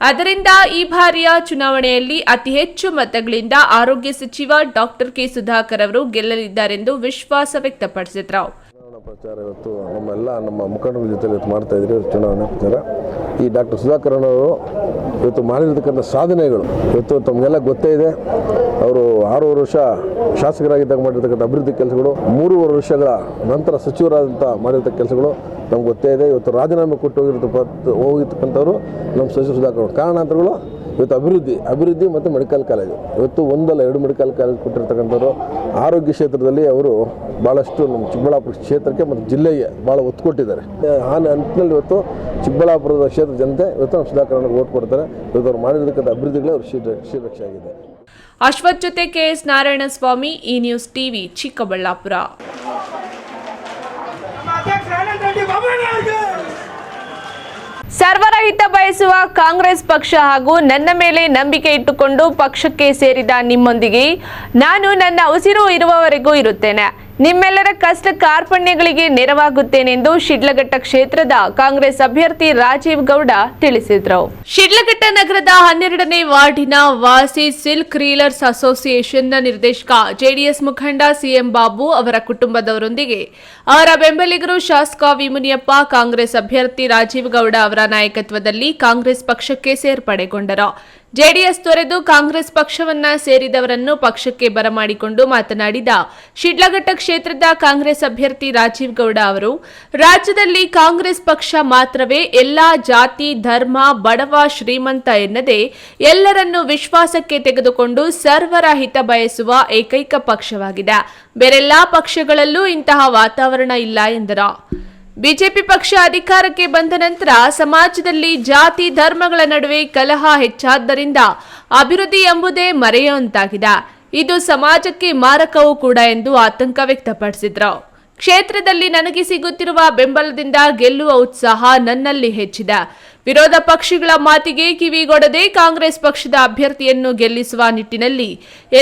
ಅದರಿಂದ ಈ ಬಾರಿಯ ಚುನಾವಣೆಯಲ್ಲಿ ಅತಿ ಹೆಚ್ಚು ಮತಗಳಿಂದ ಆರೋಗ್ಯ ಸಚಿವ ಡಾಕ್ಟರ್ ಕೆ ಸುಧಾಕರ್ ಅವರು ಗೆಲ್ಲಲಿದ್ದಾರೆಂದು ವಿಶ್ವಾಸ ವ್ಯಕ್ತಪಡಿಸಿದರು. ಪ್ರಚಾರ ಇವತ್ತು ನಮ್ಮ ಮುಖಂಡರ ಜೊತೆ ಇವತ್ತು ಮಾಡ್ತಾ ಇದ್ದೀರಿ ಚುನಾವಣೆ ಪ್ರಚಾರ. ಈ ಡಾಕ್ಟರ್ ಸುಧಾಕರ್ ಅವರು ಇವತ್ತು ಮಾಡಿರ್ತಕ್ಕಂಥ ಸಾಧನೆಗಳು ಇವತ್ತು ತಮಗೆಲ್ಲ ಗೊತ್ತೇ ಇದೆ. ಅವರು 6 ವರ್ಷ ಶಾಸಕರಾಗಿದ್ದಾಗ ಮಾಡಿರ್ತಕ್ಕಂಥ ಅಭಿವೃದ್ಧಿ ಕೆಲಸಗಳು, 3 ವರ್ಷಗಳ ನಂತರ ಸಚಿವರಾದಂಥ ಮಾಡಿರ್ತಕ್ಕ ಕೆಲಸಗಳು ನಮ್ಗೆ ಗೊತ್ತೇ ಇದೆ. ಇವತ್ತು ರಾಜೀನಾಮೆ ಕೊಟ್ಟು ಹೋಗಿರ್ತಕ್ಕಂಥವ್ರು ನಮ್ಮ ಸಚಿವ ಸುಧಾಕರ್. ಕಾರಣಾಂತರಗಳು ಇವತ್ತು ಅಭಿವೃದ್ಧಿ ಮತ್ತು ಮೆಡಿಕಲ್ ಕಾಲೇಜು, ಇವತ್ತು 1 ಮೆಡಿಕಲ್ ಕಾಲೇಜ್ ಕೊಟ್ಟಿರ್ತಕ್ಕಂಥವ್ರು. ಆರೋಗ್ಯ ಕ್ಷೇತ್ರದಲ್ಲಿ ಅವರು ಭಾಳಷ್ಟು ನಮ್ಮ ಚಿಕ್ಕಬಳ್ಳಾಪುರ ಕ್ಷೇತ್ರಕ್ಕೆ ಮತ್ತು ಜಿಲ್ಲೆಗೆ ಭಾಳ ಒತ್ತು ಕೊಟ್ಟಿದ್ದಾರೆ. ಆ ನಿಟ್ಟಿನಲ್ಲಿ ಇವತ್ತು ಚಿಕ್ಕಬಳ್ಳಾಪುರದ ಕ್ಷೇತ್ರ ಜನತೆ ಇವತ್ತು ನಮ್ಮ ಸುಧಾಕರ್ ಓಟ್ ಕೊಡ್ತಾರೆ. ಇವತ್ತು ಅವ್ರು ಮಾಡಿರ್ತಕ್ಕಂಥ ಅಭಿವೃದ್ಧಿಗಳೇ ಅವ್ರ ಶ್ರೀರಕ್ಷೆ ಆಗಿದೆ. ಅಶ್ವಥ್ ಜೊತೆ K S Narayanaswamy, E news TV, Chikkaballapur. ಸರ್ವರ ಹಿತ ಬಯಸುವ ಕಾಂಗ್ರೆಸ್ ಪಕ್ಷ ಹಾಗೂ ನನ್ನ ಮೇಲೆ ನಂಬಿಕೆ ಇಟ್ಟುಕೊಂಡು ಪಕ್ಷಕ್ಕೆ ಸೇರಿದ ನಿಮ್ಮೊಂದಿಗೆ ನಾನು ನನ್ನ ಉಸಿರು ಇರುವವರೆಗೂ ಇರುತ್ತೇನೆ. ನಿಮ್ಮೆಲ್ಲರ ಕಷ್ಟ ಕಾರ್ಪಣ್ಯಗಳಿಗೆ ನೆರವಾಗುತ್ತೇನೆಂದು ಶಿಡ್ಲಘಟ್ಟ ಕ್ಷೇತ್ರದ ಕಾಂಗ್ರೆಸ್ ಅಭ್ಯರ್ಥಿ ರಾಜೀವ್ ಗೌಡ ತಿಳಿಸಿದರು. ಶಿಡ್ಲಘಟ್ಟ ನಗರದ 12ನೇ ವಾರ್ಡಿನ ವಾಸಿ ಸಿಲ್ಕ್ ರೀಲರ್ಸ್ ಅಸೋಸಿಯೇಷನ್ನ ನಿರ್ದೇಶಕ ಜೆಡಿಎಸ್ ಮುಖಂಡ ಸಿಎಂ ಬಾಬು ಅವರ ಕುಟುಂಬದವರೊಂದಿಗೆ ಅವರ ಬೆಂಬಲಿಗರು ಶಾಸಕ ವಿ ಮುನಿಯಪ್ಪ ಕಾಂಗ್ರೆಸ್ ಅಭ್ಯರ್ಥಿ ರಾಜೀವ್ ಗೌಡ ಅವರ ನಾಯಕತ್ವದಲ್ಲಿ ಕಾಂಗ್ರೆಸ್ ಪಕ್ಷಕ್ಕೆ ಸೇರ್ಪಡೆಗೊಂಡರು. ಜೆಡಿಎಸ್ ತೊರೆದು ಕಾಂಗ್ರೆಸ್ ಪಕ್ಷವನ್ನ ಸೇರಿದವರನ್ನು ಪಕ್ಷಕ್ಕೆ ಬರಮಾಡಿಕೊಂಡು ಮಾತನಾಡಿದ ಶಿಡ್ಲಘಟ್ಟ ಕ್ಷೇತ್ರದ ಕಾಂಗ್ರೆಸ್ ಅಭ್ಯರ್ಥಿ ರಾಜೀವ್ ಗೌಡ ಅವರು, ರಾಜ್ಯದಲ್ಲಿ ಕಾಂಗ್ರೆಸ್ ಪಕ್ಷ ಮಾತ್ರವೇ ಎಲ್ಲಾ ಜಾತಿ, ಧರ್ಮ, ಬಡವ, ಶ್ರೀಮಂತ ಎನ್ನದೆ ಎಲ್ಲರನ್ನೂ ವಿಶ್ವಾಸಕ್ಕೆ ತೆಗೆದುಕೊಂಡು ಸರ್ವರ ಹಿತ ಬಯಸುವ ಏಕೈಕ ಪಕ್ಷವಾಗಿದೆ. ಬೇರೆಲ್ಲಾ ಪಕ್ಷಗಳಲ್ಲೂ ಇಂತಹ ವಾತಾವರಣ ಇಲ್ಲ ಎಂದರು. ಬಿಜೆಪಿ ಪಕ್ಷ ಅಧಿಕಾರಕ್ಕೆ ಬಂದ ನಂತರ ಸಮಾಜದಲ್ಲಿ ಜಾತಿ ಧರ್ಮಗಳ ನಡುವೆ ಕಲಹ ಹೆಚ್ಚಾದ್ದರಿಂದ ಅಭಿವೃದ್ಧಿ ಎಂಬುದೇ ಮರೆಯುವಂತಾಗಿದೆ. ಇದು ಸಮಾಜಕ್ಕೆ ಮಾರಕವೂ ಕೂಡ ಎಂದು ಆತಂಕ ವ್ಯಕ್ತಪಡಿಸಿದರು. ಕ್ಷೇತ್ರದಲ್ಲಿ ನನಗೆ ಸಿಗುತ್ತಿರುವ ಬೆಂಬಲದಿಂದ ಗೆಲ್ಲುವ ಉತ್ಸಾಹ ನನ್ನಲ್ಲಿ ಹೆಚ್ಚಿದೆ. ವಿರೋಧ ಪಕ್ಷಗಳ ಮಾತಿಗೆ ಕಿವಿಗೊಡದೆ ಕಾಂಗ್ರೆಸ್ ಪಕ್ಷದ ಅಭ್ಯರ್ಥಿಯನ್ನು ಗೆಲ್ಲಿಸುವ ನಿಟ್ಟಿನಲ್ಲಿ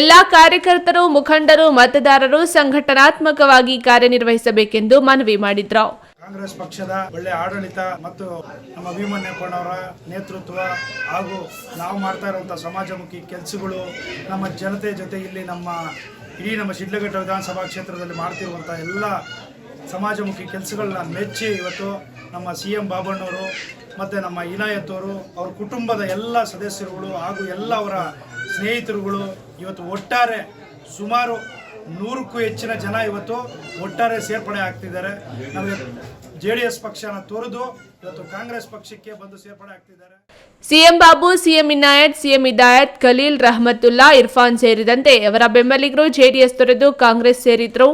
ಎಲ್ಲಾ ಕಾರ್ಯಕರ್ತರು, ಮುಖಂಡರು, ಮತದಾರರು ಸಂಘಟನಾತ್ಮಕವಾಗಿ ಕಾರ್ಯನಿರ್ವಹಿಸಬೇಕೆಂದು ಮನವಿ ಮಾಡಿದರು. ಕಾಂಗ್ರೆಸ್ ಪಕ್ಷದ ಒಳ್ಳೆ ಆಡಳಿತ ಮತ್ತು ನಮ್ಮ ಭೀಮಣ್ಣಪ್ಪನವರ ನೇತೃತ್ವ ಹಾಗೂ ನಾವು ಮಾಡ್ತಾ ಇರುವಂಥ ಸಮಾಜಮುಖಿ ಕೆಲಸಗಳು ನಮ್ಮ ಜನತೆ ಜೊತೆ ಇಲ್ಲಿ ನಮ್ಮ ಶಿಡ್ಲಘಟ್ಟ ವಿಧಾನಸಭಾ ಕ್ಷೇತ್ರದಲ್ಲಿ ಮಾಡ್ತಿರುವಂಥ ಎಲ್ಲ ಸಮಾಜಮುಖಿ ಕೆಲಸಗಳನ್ನ ಮೆಚ್ಚಿ ಇವತ್ತು ನಮ್ಮ CM ಬಾಬಣ್ಣವರು ಮತ್ತು ನಮ್ಮ ಇನಾಯತ್ ಅವರು, ಅವ್ರ ಕುಟುಂಬದ ಎಲ್ಲ ಸದಸ್ಯರುಗಳು ಹಾಗೂ ಎಲ್ಲ ಅವರ ಸ್ನೇಹಿತರುಗಳು ಇವತ್ತು ಒಟ್ಟಾರೆ ಸುಮಾರು 100ಕ್ಕೂ ಹೆಚ್ಚಿನ ಜನ ಇವತ್ತು ಒಟ್ಟಾರೆ ಸೇರ್ಪಡೆ ಆಗ್ತಿದ್ದಾರೆ. ನಮಗೆ ಜೆಡಿಎಸ್ ಪಕ್ಷನ ತೊರೆದು ಇವತ್ತು ಕಾಂಗ್ರೆಸ್ ಪಕ್ಷಕ್ಕೆ ಬಂದು ಸೇರ್ಪಡೆ ಆಗ್ತಿದ್ದಾರೆ. CM Babu, CM Inayat, CM Hidayat, Khaleel, Rahamatulla, Irfan ಸೇರಿದಂತೆ ಅವರ ಬೆಂಬಲಿಗರು ಜೆಡಿಎಸ್ ತೊರೆದು ಕಾಂಗ್ರೆಸ್ ಸೇರಿದ್ರು.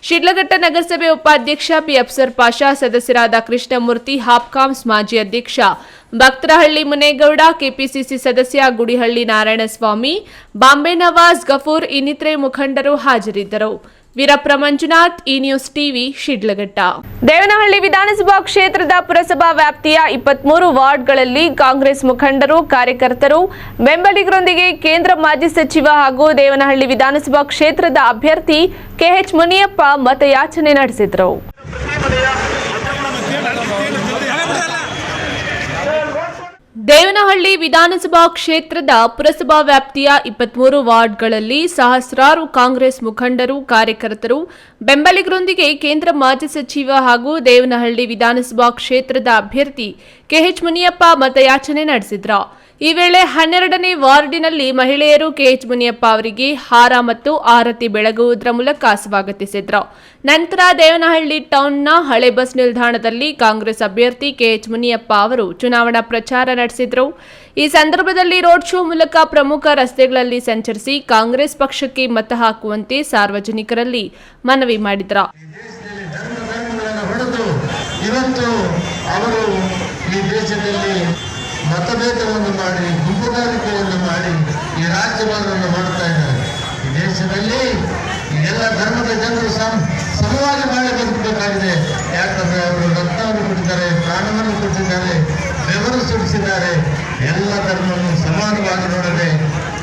ಶಿಡ್ಲಘಟ್ಟ ನಗರಸಭೆ ಉಪಾಧ್ಯಕ್ಷ ಪಿ ಅಫ್ಸರ್ ಪಾಷಾ, ಸದಸ್ಯರಾದ ಕೃಷ್ಣಮೂರ್ತಿ, ಹಾಪ್ಕಾಮ್ಸ್ ಮಾಜಿ ಅಧ್ಯಕ್ಷ ಭಕ್ತರಹಳ್ಳಿ ಮುನೇಗೌಡ, ಕೆಪಿಸಿಸಿ ಸದಸ್ಯ ಗುಡಿಹಳ್ಳಿ ನಾರಾಯಣಸ್ವಾಮಿ, ಬಾಂಬೆ ನವಾಜ್, ಗಫೂರ್ ಇನ್ನಿತರೆ ಮುಖಂಡರು ಹಾಜರಿದ್ದರು. ವೀರಪ್ಪ ಮಂಜುನಾಥ್, ಈ ನ್ಯೂಸ್ ಟಿವಿ, ಶಿಡ್ಲಘಟ್ಟ. ದೇವನಹಳ್ಳಿ ವಿಧಾನಸಭಾ ಕ್ಷೇತ್ರದ ಪುರಸಭಾ ವ್ಯಾಪ್ತಿಯ 23 ವಾರ್ಡ್ಗಳಲ್ಲಿ ಕಾಂಗ್ರೆಸ್ ಮುಖಂಡರು, ಕಾರ್ಯಕರ್ತರು, ಬೆಂಬಲಿಗರೊಂದಿಗೆ ಕೇಂದ್ರ ಮಾಜಿ ಸಚಿವ ಹಾಗೂ ದೇವನಹಳ್ಳಿ ವಿಧಾನಸಭಾ ಕ್ಷೇತ್ರದ ಅಭ್ಯರ್ಥಿ ಕೆಎಚ್ ಮುನಿಯಪ್ಪ ಮತಯಾಚನೆ ನಡೆಸಿದರು. ದೇವನಹಳ್ಳಿ ವಿಧಾನಸಭಾ ಕ್ಷೇತ್ರದ ಪುರಸಭಾ ವ್ಯಾಪ್ತಿಯ 23 ವಾರ್ಡ್ಗಳಲ್ಲಿ ಸಹಸ್ರಾರು ಕಾಂಗ್ರೆಸ್ ಮುಖಂಡರು, ಕಾರ್ಯಕರ್ತರು, ಬೆಂಬಲಿಗರೊಂದಿಗೆ ಕೇಂದ್ರ ಮಾಜಿ ಸಚಿವ ಹಾಗೂ ದೇವನಹಳ್ಳಿ ವಿಧಾನಸಭಾ ಕ್ಷೇತ್ರದ ಅಭ್ಯರ್ಥಿ ಕೆಎಚ್ ಮುನಿಯಪ್ಪ ಮತಯಾಚನೆ ನಡೆಸಿದರು. ಈ ವೇಳೆ 12ನೇ ವಾರ್ಡಿನಲ್ಲಿ ಮಹಿಳೆಯರು ಕೆಎಚ್ ಮುನಿಯಪ್ಪ ಅವರಿಗೆ ಹಾರ ಮತ್ತು ಆರತಿ ಬೆಳಗುವುದರ ಮೂಲಕ ಸ್ವಾಗತಿಸಿದರು. ನಂತರ ದೇವನಹಳ್ಳಿ ಟೌನ್ನ ಹಳೆ ಬಸ್ ನಿಲ್ದಾಣದಲ್ಲಿ ಕಾಂಗ್ರೆಸ್ ಅಭ್ಯರ್ಥಿ ಕೆಎಚ್ ಮುನಿಯಪ್ಪ ಅವರು ಚುನಾವಣಾ ಪ್ರಚಾರ ನಡೆಸಿದರು. ಈ ಸಂದರ್ಭದಲ್ಲಿ ರೋಡ್ ಶೋ ಮೂಲಕ ಪ್ರಮುಖ ರಸ್ತೆಗಳಲ್ಲಿ ಸಂಚರಿಸಿ ಕಾಂಗ್ರೆಸ್ ಪಕ್ಷಕ್ಕೆ ಮತ ಹಾಕುವಂತೆ ಸಾರ್ವಜನಿಕರಲ್ಲಿ ಮನವಿ ಮಾಡಿದರು. ಇವತ್ತು ಅವರು ಈ ದೇಶದಲ್ಲಿ ಮತಭೇದವನ್ನು ಮಾಡಿ, ಗುಂಪುಗಾರಿಕೆಯನ್ನು ಮಾಡಿ ಈ ರಾಜ್ಯವನ್ನು ಮಾಡ್ತಾ ಇದ್ದಾರೆ. ಈ ದೇಶದಲ್ಲಿ ಎಲ್ಲ ಧರ್ಮದ ಜನರು ಸಮವಾಗಿ ಮಾಡಿ ಬದುಕಬೇಕಾಗಿದೆ. ಯಾಕಂದ್ರೆ ಅವರು ರಕ್ತವನ್ನು ಕೊಟ್ಟಿದ್ದಾರೆ, ಪ್ರಾಣವನ್ನು ಕೊಟ್ಟಿದ್ದಾರೆ, ಬೆವರು ಸುರಿಸಿದ್ದಾರೆ. ಎಲ್ಲ ಧರ್ಮವನ್ನು ಸಮಾನವಾಗಿ ನೋಡದೆ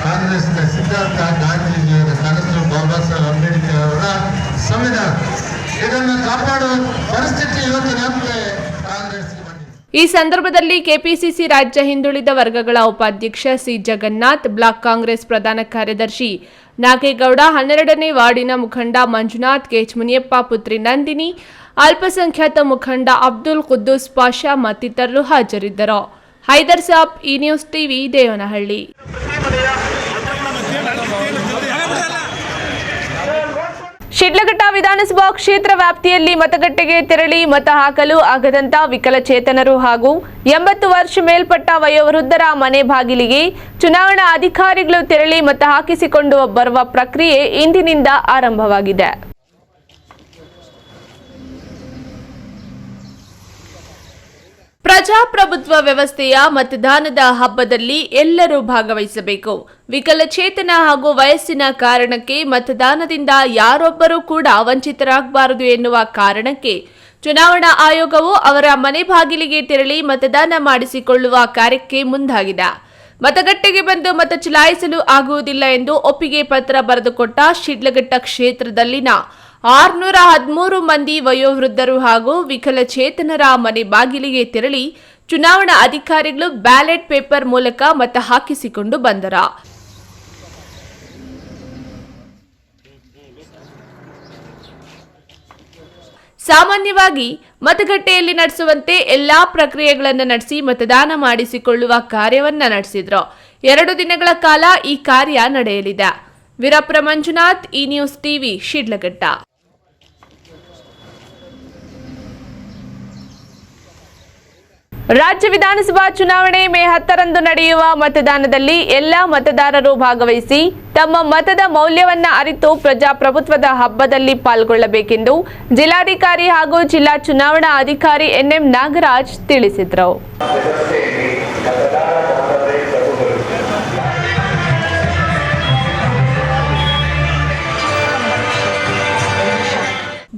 ಕಾಂಗ್ರೆಸ್ನ ಸಿದ್ಧಾಂತ, ಗಾಂಧೀಜಿಯವರ ಕನಸು, ಬಾಬಾ ಸಾಹೇಬ್ ಅಂಬೇಡ್ಕರ್ ಅವರ ಸಂವಿಧಾನ, ಇದನ್ನು ಕಾಪಾಡುವ ಪರಿಸ್ಥಿತಿ ಇವತ್ತು ನಮಗೆ ಕಾಂಗ್ರೆಸ್. ಈ ಸಂದರ್ಭದಲ್ಲಿ ಕೆಪಿಸಿಸಿ ರಾಜ್ಯ ಹಿಂದುಳಿದ ವರ್ಗಗಳ ಉಪಾಧ್ಯಕ್ಷ ಸಿ ಜಗನ್ನಾಥ್, ಬ್ಲಾಕ್ ಕಾಂಗ್ರೆಸ್ ಪ್ರಧಾನ ಕಾರ್ಯದರ್ಶಿ ನಾಗೇಗೌಡ, 12ನೇ ವಾರ್ಡಿನ ಮುಖಂಡ ಮಂಜುನಾಥ್, ಕೆಎಚ್ ಮುನಿಯಪ್ಪ ಪುತ್ರಿ ನಂದಿನಿ, ಅಲ್ಪಸಂಖ್ಯಾತ ಮುಖಂಡ ಅಬ್ದುಲ್ ಕುದ್ದೂಸ್ ಪಾಷಾ ಮತ್ತಿತರರು ಹಾಜರಿದ್ದರು. ಹೈದರ್ ಸಾಬ್, ಈ ನ್ಯೂಸ್ ಟಿವಿ, ದೇವನಹಳ್ಳಿ. ಶಿಡ್ಲಘಟ್ಟ ವಿಧಾನಸಭಾ ಕ್ಷೇತ್ರ ವ್ಯಾಪ್ತಿಯಲ್ಲಿ ಮತಗಟ್ಟೆಗೆ ತೆರಳಿ ಮತ ಹಾಕಲು ಆಗದಂತ ವಿಕಲಚೇತನರು ಹಾಗೂ 80 ವರ್ಷ ಮೇಲ್ಪಟ್ಟ ವಯೋವೃದ್ಧರ ಮನೆ ಬಾಗಿಲಿಗೆ ಚುನಾವಣಾ ಅಧಿಕಾರಿಗಳು ತೆರಳಿ ಮತ ಹಾಕಿಸಿಕೊಂಡು ಬರುವ ಪ್ರಕ್ರಿಯೆ ಇಂದಿನಿಂದ ಆರಂಭವಾಗಿದೆ. ಪ್ರಜಾಪ್ರಭುತ್ವ ವ್ಯವಸ್ಥೆಯ ಮತದಾನದ ಹಬ್ಬದಲ್ಲಿ ಎಲ್ಲರೂ ಭಾಗವಹಿಸಬೇಕು. ವಿಕಲಚೇತನ ಹಾಗೂ ವಯಸ್ಸಿನ ಕಾರಣಕ್ಕೆ ಮತದಾನದಿಂದ ಯಾರೊಬ್ಬರೂ ಕೂಡ ವಂಚಿತರಾಗಬಾರದು ಎನ್ನುವ ಕಾರಣಕ್ಕೆ ಚುನಾವಣಾ ಆಯೋಗವು ಅವರ ಮನೆ ಬಾಗಿಲಿಗೆ ತೆರಳಿ ಮತದಾನ ಮಾಡಿಸಿಕೊಳ್ಳುವ ಕಾರ್ಯಕ್ಕೆ ಮುಂದಾಗಿದೆ. ಮತಗಟ್ಟೆಗೆ ಬಂದು ಮತ ಚಲಾಯಿಸಲು ಆಗುವುದಿಲ್ಲ ಎಂದು ಒಪ್ಪಿಗೆ ಪತ್ರ ಬರೆದುಕೊಟ್ಟ ಶಿಡ್ಲಘಟ್ಟ ಕ್ಷೇತ್ರದಲ್ಲಿನ 613 ಮಂದಿ ವಯೋವೃದ್ಧರು ಹಾಗೂ ವಿಕಲಚೇತನರ ಮನೆ ಬಾಗಿಲಿಗೆ ತೆರಳಿ ಚುನಾವಣಾ ಅಧಿಕಾರಿಗಳು ಬ್ಯಾಲೆಟ್ ಪೇಪರ್ ಮೂಲಕ ಮತ ಹಾಕಿಸಿಕೊಂಡು ಬಂದರು. ಸಾಮಾನ್ಯವಾಗಿ ಮತಗಟ್ಟೆಯಲ್ಲಿ ನಡೆಸುವಂತೆ ಎಲ್ಲಾ ಪ್ರಕ್ರಿಯೆಗಳನ್ನು ನಡೆಸಿ ಮತದಾನ ಮಾಡಿಸಿಕೊಳ್ಳುವ ಕಾರ್ಯವನ್ನ ನಡೆಸಿದ್ರು. 2 ದಿನಗಳ ಕಾಲ ಈ ಕಾರ್ಯ ನಡೆಯಲಿದೆ. ವೀರಪ್ಪ ಮಂಜುನಾಥ್, ಈ ನ್ಯೂಸ್ ಟಿವಿ, ಶಿಡ್ಲಘಟ್ಟ. ರಾಜ್ಯ ವಿಧಾನಸಭಾ ಚುನಾವಣೆ ಮೇ 10ರಂದು ನಡೆಯುವ ಮತದಾನದಲ್ಲಿ ಎಲ್ಲ ಮತದಾರರು ಭಾಗವಹಿಸಿ ತಮ್ಮ ಮತದ ಮೌಲ್ಯವನ್ನ ಅರಿತು ಪ್ರಜಾಪ್ರಭುತ್ವದ ಹಬ್ಬದಲ್ಲಿ ಪಾಲ್ಗೊಳ್ಳಬೇಕೆಂದು ಜಿಲ್ಲಾಧಿಕಾರಿ ಹಾಗೂ ಜಿಲ್ಲಾ ಚುನಾವಣಾ ಅಧಿಕಾರಿ ಎನ್ಎಂ ನಾಗರಾಜ್ ತಿಳಿಸಿದರು.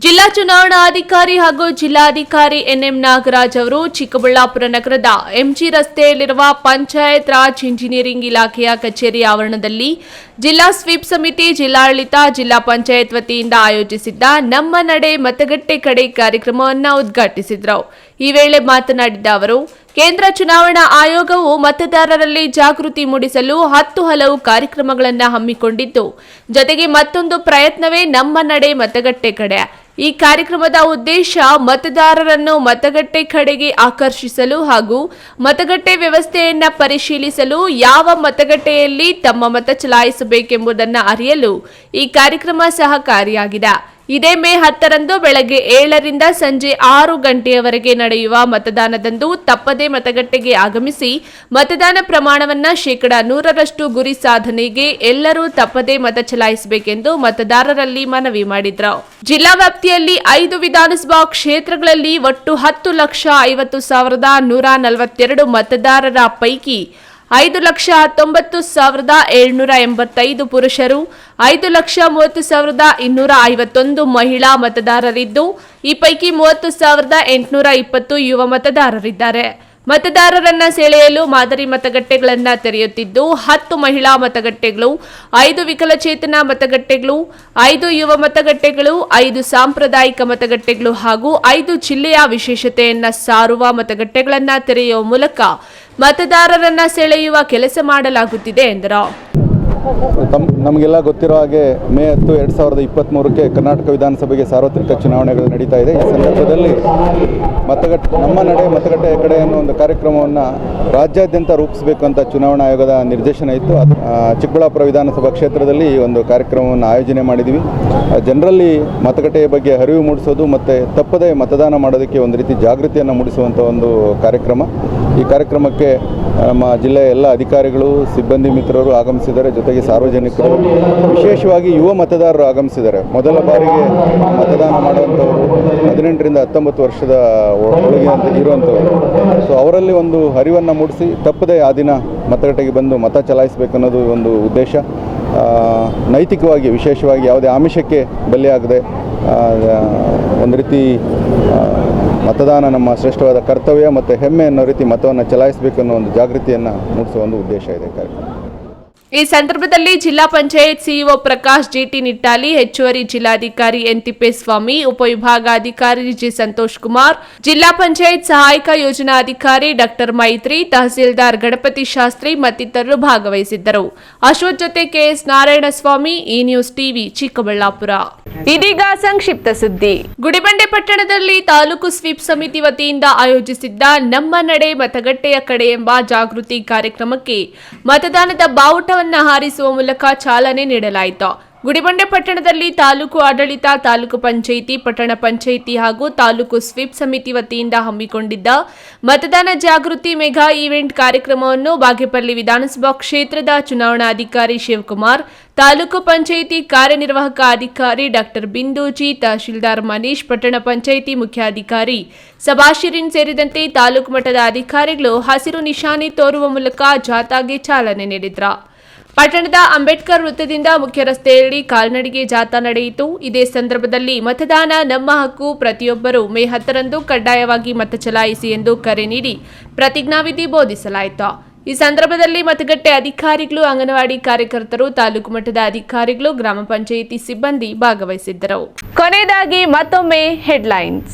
ಜಿಲ್ಲಾ ಚುನಾವಣಾ ಅಧಿಕಾರಿ ಹಾಗೂ ಜಿಲ್ಲಾಧಿಕಾರಿ ಎನ್ಎಂ ನಾಗರಾಜ್ ಅವರು ಚಿಕ್ಕಬಳ್ಳಾಪುರ ನಗರದ ಎಂಜಿ ರಸ್ತೆಯಲ್ಲಿರುವ ಪಂಚಾಯತ್ ರಾಜ್ ಇಂಜಿನಿಯರಿಂಗ್ ಇಲಾಖೆಯ ಕಚೇರಿ ಆವರಣದಲ್ಲಿ ಜಿಲ್ಲಾ ಸ್ವೀಪ್ ಸಮಿತಿ, ಜಿಲ್ಲಾಡಳಿತ, ಜಿಲ್ಲಾ ಪಂಚಾಯತ್ ವತಿಯಿಂದ ಆಯೋಜಿಸಿದ್ದ ನಮ್ಮ ನಡೆ ಮತಗಟ್ಟೆ ಕಡೆ ಕಾರ್ಯಕ್ರಮವನ್ನು ಉದ್ಘಾಟಿಸಿದರು. ಈ ವೇಳೆ ಮಾತನಾಡಿದ ಅವರು, ಕೇಂದ್ರ ಚುನಾವಣಾ ಆಯೋಗವು ಮತದಾರರಲ್ಲಿ ಜಾಗೃತಿ ಮೂಡಿಸಲು 10 ಹಲವು ಕಾರ್ಯಕ್ರಮಗಳನ್ನು ಹಮ್ಮಿಕೊಂಡಿದ್ದು, ಜೊತೆಗೆ ಮತ್ತೊಂದು ಪ್ರಯತ್ನವೇ ನಮ್ಮ ನಡೆ ಮತಗಟ್ಟೆ ಕಡೆ. ಈ ಕಾರ್ಯಕ್ರಮದ ಉದ್ದೇಶ ಮತದಾರರನ್ನು ಮತಗಟ್ಟೆ ಕಡೆಗೆ ಆಕರ್ಷಿಸಲು ಹಾಗೂ ಮತಗಟ್ಟೆ ವ್ಯವಸ್ಥೆಯನ್ನು ಪರಿಶೀಲಿಸಲು, ಯಾವ ಮತಗಟ್ಟೆಯಲ್ಲಿ ತಮ್ಮ ಮತ ಚಲಾಯಿಸಬೇಕೆಂಬುದನ್ನು ಅರಿಯಲು ಈ ಕಾರ್ಯಕ್ರಮ ಸಹಕಾರಿಯಾಗಿದೆ. ಇದೇ ಮೇ 10ರಂದು ಬೆಳಗ್ಗೆ 7ರಿಂದ ಸಂಜೆ 6 ಗಂಟೆಯವರೆಗೆ ನಡೆಯುವ ಮತದಾನದಂದು ತಪ್ಪದೇ ಮತಗಟ್ಟೆಗೆ ಆಗಮಿಸಿ ಮತದಾನ ಪ್ರಮಾಣವನ್ನು 100% ಗುರಿ ಸಾಧನೆಗೆ ಎಲ್ಲರೂ ತಪ್ಪದೇ ಮತ ಚಲಾಯಿಸಬೇಕೆಂದು ಮತದಾರರಲ್ಲಿ ಮನವಿ ಮಾಡಿದರು. ಜಿಲ್ಲಾ ವ್ಯಾಪ್ತಿಯಲ್ಲಿ 5 ವಿಧಾನಸಭಾ ಕ್ಷೇತ್ರಗಳಲ್ಲಿ ಒಟ್ಟು 10,50,142 ಮತದಾರರ ಪೈಕಿ 5,19,785 ಪುರುಷರು, 5,30,251 ಮಹಿಳಾ ಮತದಾರರಿದ್ದು, ಈ ಪೈಕಿ 30,820 ಯುವ ಮತದಾರರಿದ್ದಾರೆ. ಮತದಾರರನ್ನ ಸೆಳೆಯಲು ಮಾದರಿ ಮತಗಟ್ಟೆಗಳನ್ನು ತೆರೆಯುತ್ತಿದ್ದು 10 ಮಹಿಳಾ ಮತಗಟ್ಟೆಗಳು, 5 ವಿಕಲಚೇತನ ಮತಗಟ್ಟೆಗಳು, 5 ಯುವ ಮತಗಟ್ಟೆಗಳು, 5 ಸಾಂಪ್ರದಾಯಿಕ ಮತಗಟ್ಟೆಗಳು ಹಾಗೂ 5 ಜಿಲ್ಲೆಯ ವಿಶೇಷತೆಯನ್ನ ಸಾರುವ ಮತಗಟ್ಟೆಗಳನ್ನು ತೆರೆಯುವ ಮೂಲಕ ಮತದಾರರನ್ನ ಸೆಳೆಯುವ ಕೆಲಸ ಮಾಡಲಾಗುತ್ತಿದೆ ಎಂದರು. ನಮಗೆಲ್ಲ ಗೊತ್ತಿರೋ ಹಾಗೆ ಮೇ 10, 2023ಕ್ಕೆ ಕರ್ನಾಟಕ ವಿಧಾನಸಭೆಗೆ ಸಾರ್ವತ್ರಿಕ ಚುನಾವಣೆಗಳು ನಡೀತಾ ಇದೆ. ಈ ಸಂದರ್ಭದಲ್ಲಿ ನಮ್ಮ ನಡೆ ಮತಗಟ್ಟೆಯ ಕಡೆ ಅನ್ನೋ ಒಂದು ಕಾರ್ಯಕ್ರಮವನ್ನು ರಾಜ್ಯಾದ್ಯಂತ ರೂಪಿಸಬೇಕು ಅಂತ ಚುನಾವಣಾ ಆಯೋಗದ ನಿರ್ದೇಶನ ಇತ್ತು. ಅದು ಚಿಕ್ಕಬಳ್ಳಾಪುರ ವಿಧಾನಸಭಾ ಕ್ಷೇತ್ರದಲ್ಲಿ ಈ ಒಂದು ಕಾರ್ಯಕ್ರಮವನ್ನು ಆಯೋಜನೆ ಮಾಡಿದ್ವಿ. ಜನರಲ್ಲಿ ಮತಗಟ್ಟೆಯ ಬಗ್ಗೆ ಅರಿವು ಮೂಡಿಸೋದು ಮತ್ತು ತಪ್ಪದೇ ಮತದಾನ ಮಾಡೋದಕ್ಕೆ ಒಂದು ರೀತಿ ಜಾಗೃತಿಯನ್ನು ಮೂಡಿಸುವಂಥ ಒಂದು ಕಾರ್ಯಕ್ರಮ. ಈ ಕಾರ್ಯಕ್ರಮಕ್ಕೆ ನಮ್ಮ ಜಿಲ್ಲೆಯ ಎಲ್ಲ ಅಧಿಕಾರಿಗಳು, ಸಿಬ್ಬಂದಿ ಮಿತ್ರರು ಆಗಮಿಸಿದ್ದಾರೆ. ಜೊತೆಗೆ ಸಾರ್ವಜನಿಕರು, ವಿಶೇಷವಾಗಿ ಯುವ ಮತದಾರರು ಆಗಮಿಸಿದ್ದಾರೆ. ಮೊದಲ ಬಾರಿಗೆ ಮತದಾನ ಮಾಡುವಂಥವರು 18ರಿಂದ 19 ವರ್ಷದ ಒಳಗೆ ಅಂತ ಇರುವಂಥವರು. ಸೊ ಅವರಲ್ಲಿ ಒಂದು ಅರಿವನ್ನು ಮೂಡಿಸಿ ತಪ್ಪದೇ ಆ ದಿನ ಮತಗಟ್ಟೆಗೆ ಬಂದು ಮತ ಚಲಾಯಿಸಬೇಕು ಅನ್ನೋದು ಒಂದು ಉದ್ದೇಶ. ನೈತಿಕವಾಗಿ ವಿಶೇಷವಾಗಿ ಯಾವುದೇ ಆಮಿಷಕ್ಕೆ ಬಲಿಯಾಗದೆ ಒಂದು ರೀತಿ ಮತದಾನ ನಮ್ಮ ಶ್ರೇಷ್ಠವಾದ ಕರ್ತವ್ಯ ಮತ್ತು ಹೆಮ್ಮೆ ಅನ್ನೋ ರೀತಿ ಮತವನ್ನು ಚಲಾಯಿಸಬೇಕು ಅನ್ನೋ ಒಂದು ಜಾಗೃತಿಯನ್ನು ಮೂಡಿಸುವ ಒಂದು ಉದ್ದೇಶ ಇದೆ ಕಾರ್ಯಕ್ರಮ. ಈ ಸಂದರ್ಭದಲ್ಲಿ ಜಿಲ್ಲಾ ಪಂಚಾಯತ್ ಸಿಇಒ ಪ್ರಕಾಶ್ ಜಿಟಿ ನಿಟ್ಟಾಲಿ, ಹೆಚ್ಚುವರಿ ಜಿಲ್ಲಾಧಿಕಾರಿ ಎನ್ ತಿಪ್ಪೇಸ್ವಾಮಿ, ಉಪವಿಭಾಗಾಧಿಕಾರಿ ಜಿ ಸಂತೋಷ್ ಕುಮಾರ್, ಜಿಲ್ಲಾ ಪಂಚಾಯತ್ ಸಹಾಯಕ ಯೋಜನಾಧಿಕಾರಿ ಡಾಕ್ಟರ್ ಮೈತ್ರಿ, ತಹಸೀಲ್ದಾರ್ ಗಣಪತಿ ಶಾಸ್ತ್ರಿ ಮತ್ತಿತರರು ಭಾಗವಹಿಸಿದ್ದರು. ಅಶ್ವಥ್ ಜೊತೆ ಕೆಎಸ್ ನಾರಾಯಣಸ್ವಾಮಿ, ಈ ನ್ಯೂಸ್ ಟಿವಿ, ಚಿಕ್ಕಬಳ್ಳಾಪುರ. ಇದೀಗ ಸಂಕ್ಷಿಪ್ತ ಸುದ್ದಿ. ಗುಡಿಬಂಡೆ ಪಟ್ಟಣದಲ್ಲಿ ತಾಲೂಕು ಸ್ವೀಪ್ ಸಮಿತಿ ವತಿಯಿಂದ ಆಯೋಜಿಸಿದ್ದ ನಮ್ಮ ನಡೆ ಮತಗಟ್ಟೆಯ ಕಡೆ ಎಂಬ ಜಾಗೃತಿ ಕಾರ್ಯಕ್ರಮಕ್ಕೆ ಮತದಾನದ ಬಾವುಟವನ್ನು ಹಾರಿಸುವ ಮೂಲಕ ಚಾಲನೆ ನೀಡಲಾಯಿತು. ಗುಡಿಬಂಡೆ ಪಟ್ಟಣದಲ್ಲಿ ತಾಲೂಕು ಆಡಳಿತ, ತಾಲೂಕು ಪಂಚಾಯಿತಿ, ಪಟ್ಟಣ ಪಂಚಾಯಿತಿ ಹಾಗೂ ತಾಲೂಕು ಸ್ವೀಪ್ ಸಮಿತಿ ವತಿಯಿಂದ ಹಮ್ಮಿಕೊಂಡಿದ್ದ ಮತದಾನ ಜಾಗೃತಿ ಮೆಗಾ ಈವೆಂಟ್ ಕಾರ್ಯಕ್ರಮವನ್ನು ಬಾಗೇಪಲ್ಲಿ ವಿಧಾನಸಭಾ ಕ್ಷೇತ್ರದ ಚುನಾವಣಾಧಿಕಾರಿ ಶಿವಕುಮಾರ್, ತಾಲೂಕು ಪಂಚಾಯಿತಿ ಕಾರ್ಯನಿರ್ವಾಹಕ ಅಧಿಕಾರಿ ಡಾಕ್ಟರ್ ಬಿಂದೂಜಿ, ತಹಶೀಲ್ದಾರ್ ಮನೀಶ್, ಪಟ್ಟಣ ಪಂಚಾಯಿತಿ ಮುಖ್ಯಾಧಿಕಾರಿ ಸಬಾಶಿರಿನ್ ಸೇರಿದಂತೆ ತಾಲೂಕು ಮಟ್ಟದ ಅಧಿಕಾರಿಗಳು ಹಸಿರು ನಿಶಾನೆ ತೋರುವ ಮೂಲಕ ಜಾಥಾಗೆ ಚಾಲನೆ ನೀಡಿದರು. ಪಟ್ಟಣದ ಅಂಬೇಡ್ಕರ್ ವೃತ್ತದಿಂದ ಮುಖ್ಯ ರಸ್ತೆಯಲ್ಲಿ ಕಾಲ್ನಡಿಗೆ ಜಾಥಾ ನಡೆಯಿತು. ಇದೇ ಸಂದರ್ಭದಲ್ಲಿ ಮತದಾನ ನಮ್ಮ ಹಕ್ಕು, ಪ್ರತಿಯೊಬ್ಬರು ಮೇ 10ರಂದು ಕಡ್ಡಾಯವಾಗಿ ಮತ ಚಲಾಯಿಸಿ ಎಂದು ಕರೆ ನೀಡಿ ಪ್ರತಿಜ್ಞಾವಿಧಿ ಬೋಧಿಸಲಾಯಿತು. ಈ ಸಂದರ್ಭದಲ್ಲಿ ಮತಗಟ್ಟೆ ಅಧಿಕಾರಿಗಳು, ಅಂಗನವಾಡಿ ಕಾರ್ಯಕರ್ತರು, ತಾಲೂಕು ಮಟ್ಟದ ಅಧಿಕಾರಿಗಳು, ಗ್ರಾಮ ಪಂಚಾಯಿತಿ ಸಿಬ್ಬಂದಿ ಭಾಗವಹಿಸಿದ್ದರು. ಕೊನೆಯದಾಗಿ ಮತ್ತೊಮ್ಮೆ ಹೆಡ್ಲೈನ್ಸ್.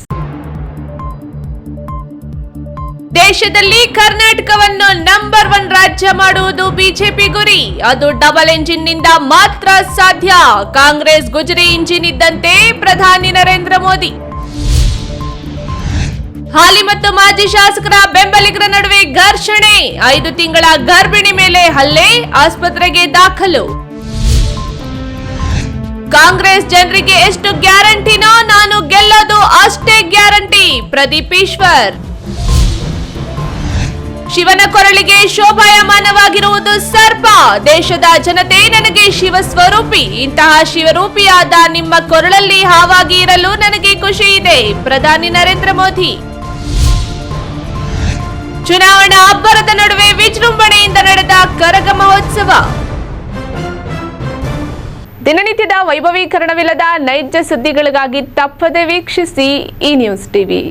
ದೇಶದಲ್ಲಿ ಕರ್ನಾಟಕವನ್ನು ನಂಬರ್ 1 ರಾಜ್ಯ ಮಾಡುವುದು ಬಿಜೆಪಿ ಗುರಿ. ಅದು ಡಬಲ್ ಎಂಜಿನ್ ನಿಂದ ಮಾತ್ರ ಸಾಧ್ಯ. ಕಾಂಗ್ರೆಸ್ ಗುಜರಿ ಇಂಜಿನ್ ಇದ್ದಂತೆ ಪ್ರಧಾನಿ ನರೇಂದ್ರ ಮೋದಿ. ಹಾಲಿ ಮತ್ತು ಮಾಜಿ ಶಾಸಕರ ಬೆಂಬಲಿಗರ ನಡುವೆ ಘರ್ಷಣೆ. 5 ತಿಂಗಳ ಗರ್ಭಿಣಿ ಮೇಲೆ ಹಲ್ಲೆ, ಆಸ್ಪತ್ರೆಗೆ ದಾಖಲು. ಕಾಂಗ್ರೆಸ್ ಜನರಿಗೆ ಎಷ್ಟು ಗ್ಯಾರಂಟಿನೋ ನಾನು ಗೆಲ್ಲೋದು ಅಷ್ಟೇ ಗ್ಯಾರಂಟಿ. ಪ್ರದೀಪ್ ಈಶ್ವರ್. ಶಿವನ ಕೊರಳಿಗೆ ಶೋಭಾಯಮಾನವಾಗಿರುವುದು ಸರ್ಪ. ದೇಶದ ಜನತೆ ನನಗೆ ಶಿವ ಸ್ವರೂಪಿ. ಇಂತಹ ಶಿವರೂಪಿಯಾದ ನಿಮ್ಮ ಕೊರಳಲ್ಲಿ ಹಾವಾಗಿ ಇರಲು ನನಗೆ ಖುಷಿ ಇದೆ. ಪ್ರಧಾನಿ ನರೇಂದ್ರ ಮೋದಿ. ಚುನಾವಣಾ ಅಬ್ಬರದ ನಡುವೆ ವಿಜೃಂಭಣೆಯಿಂದ ನಡೆದ ಕರಗ ಮಹೋತ್ಸವ. ದಿನನಿತ್ಯದ ವೈಭವೀಕರಣವಿಲ್ಲದ ನೈಜ ಸುದ್ದಿಗಳಿಗಾಗಿ ತಪ್ಪದೆ ವೀಕ್ಷಿಸಿ ಈ ನ್ಯೂಸ್ ಟಿವಿ.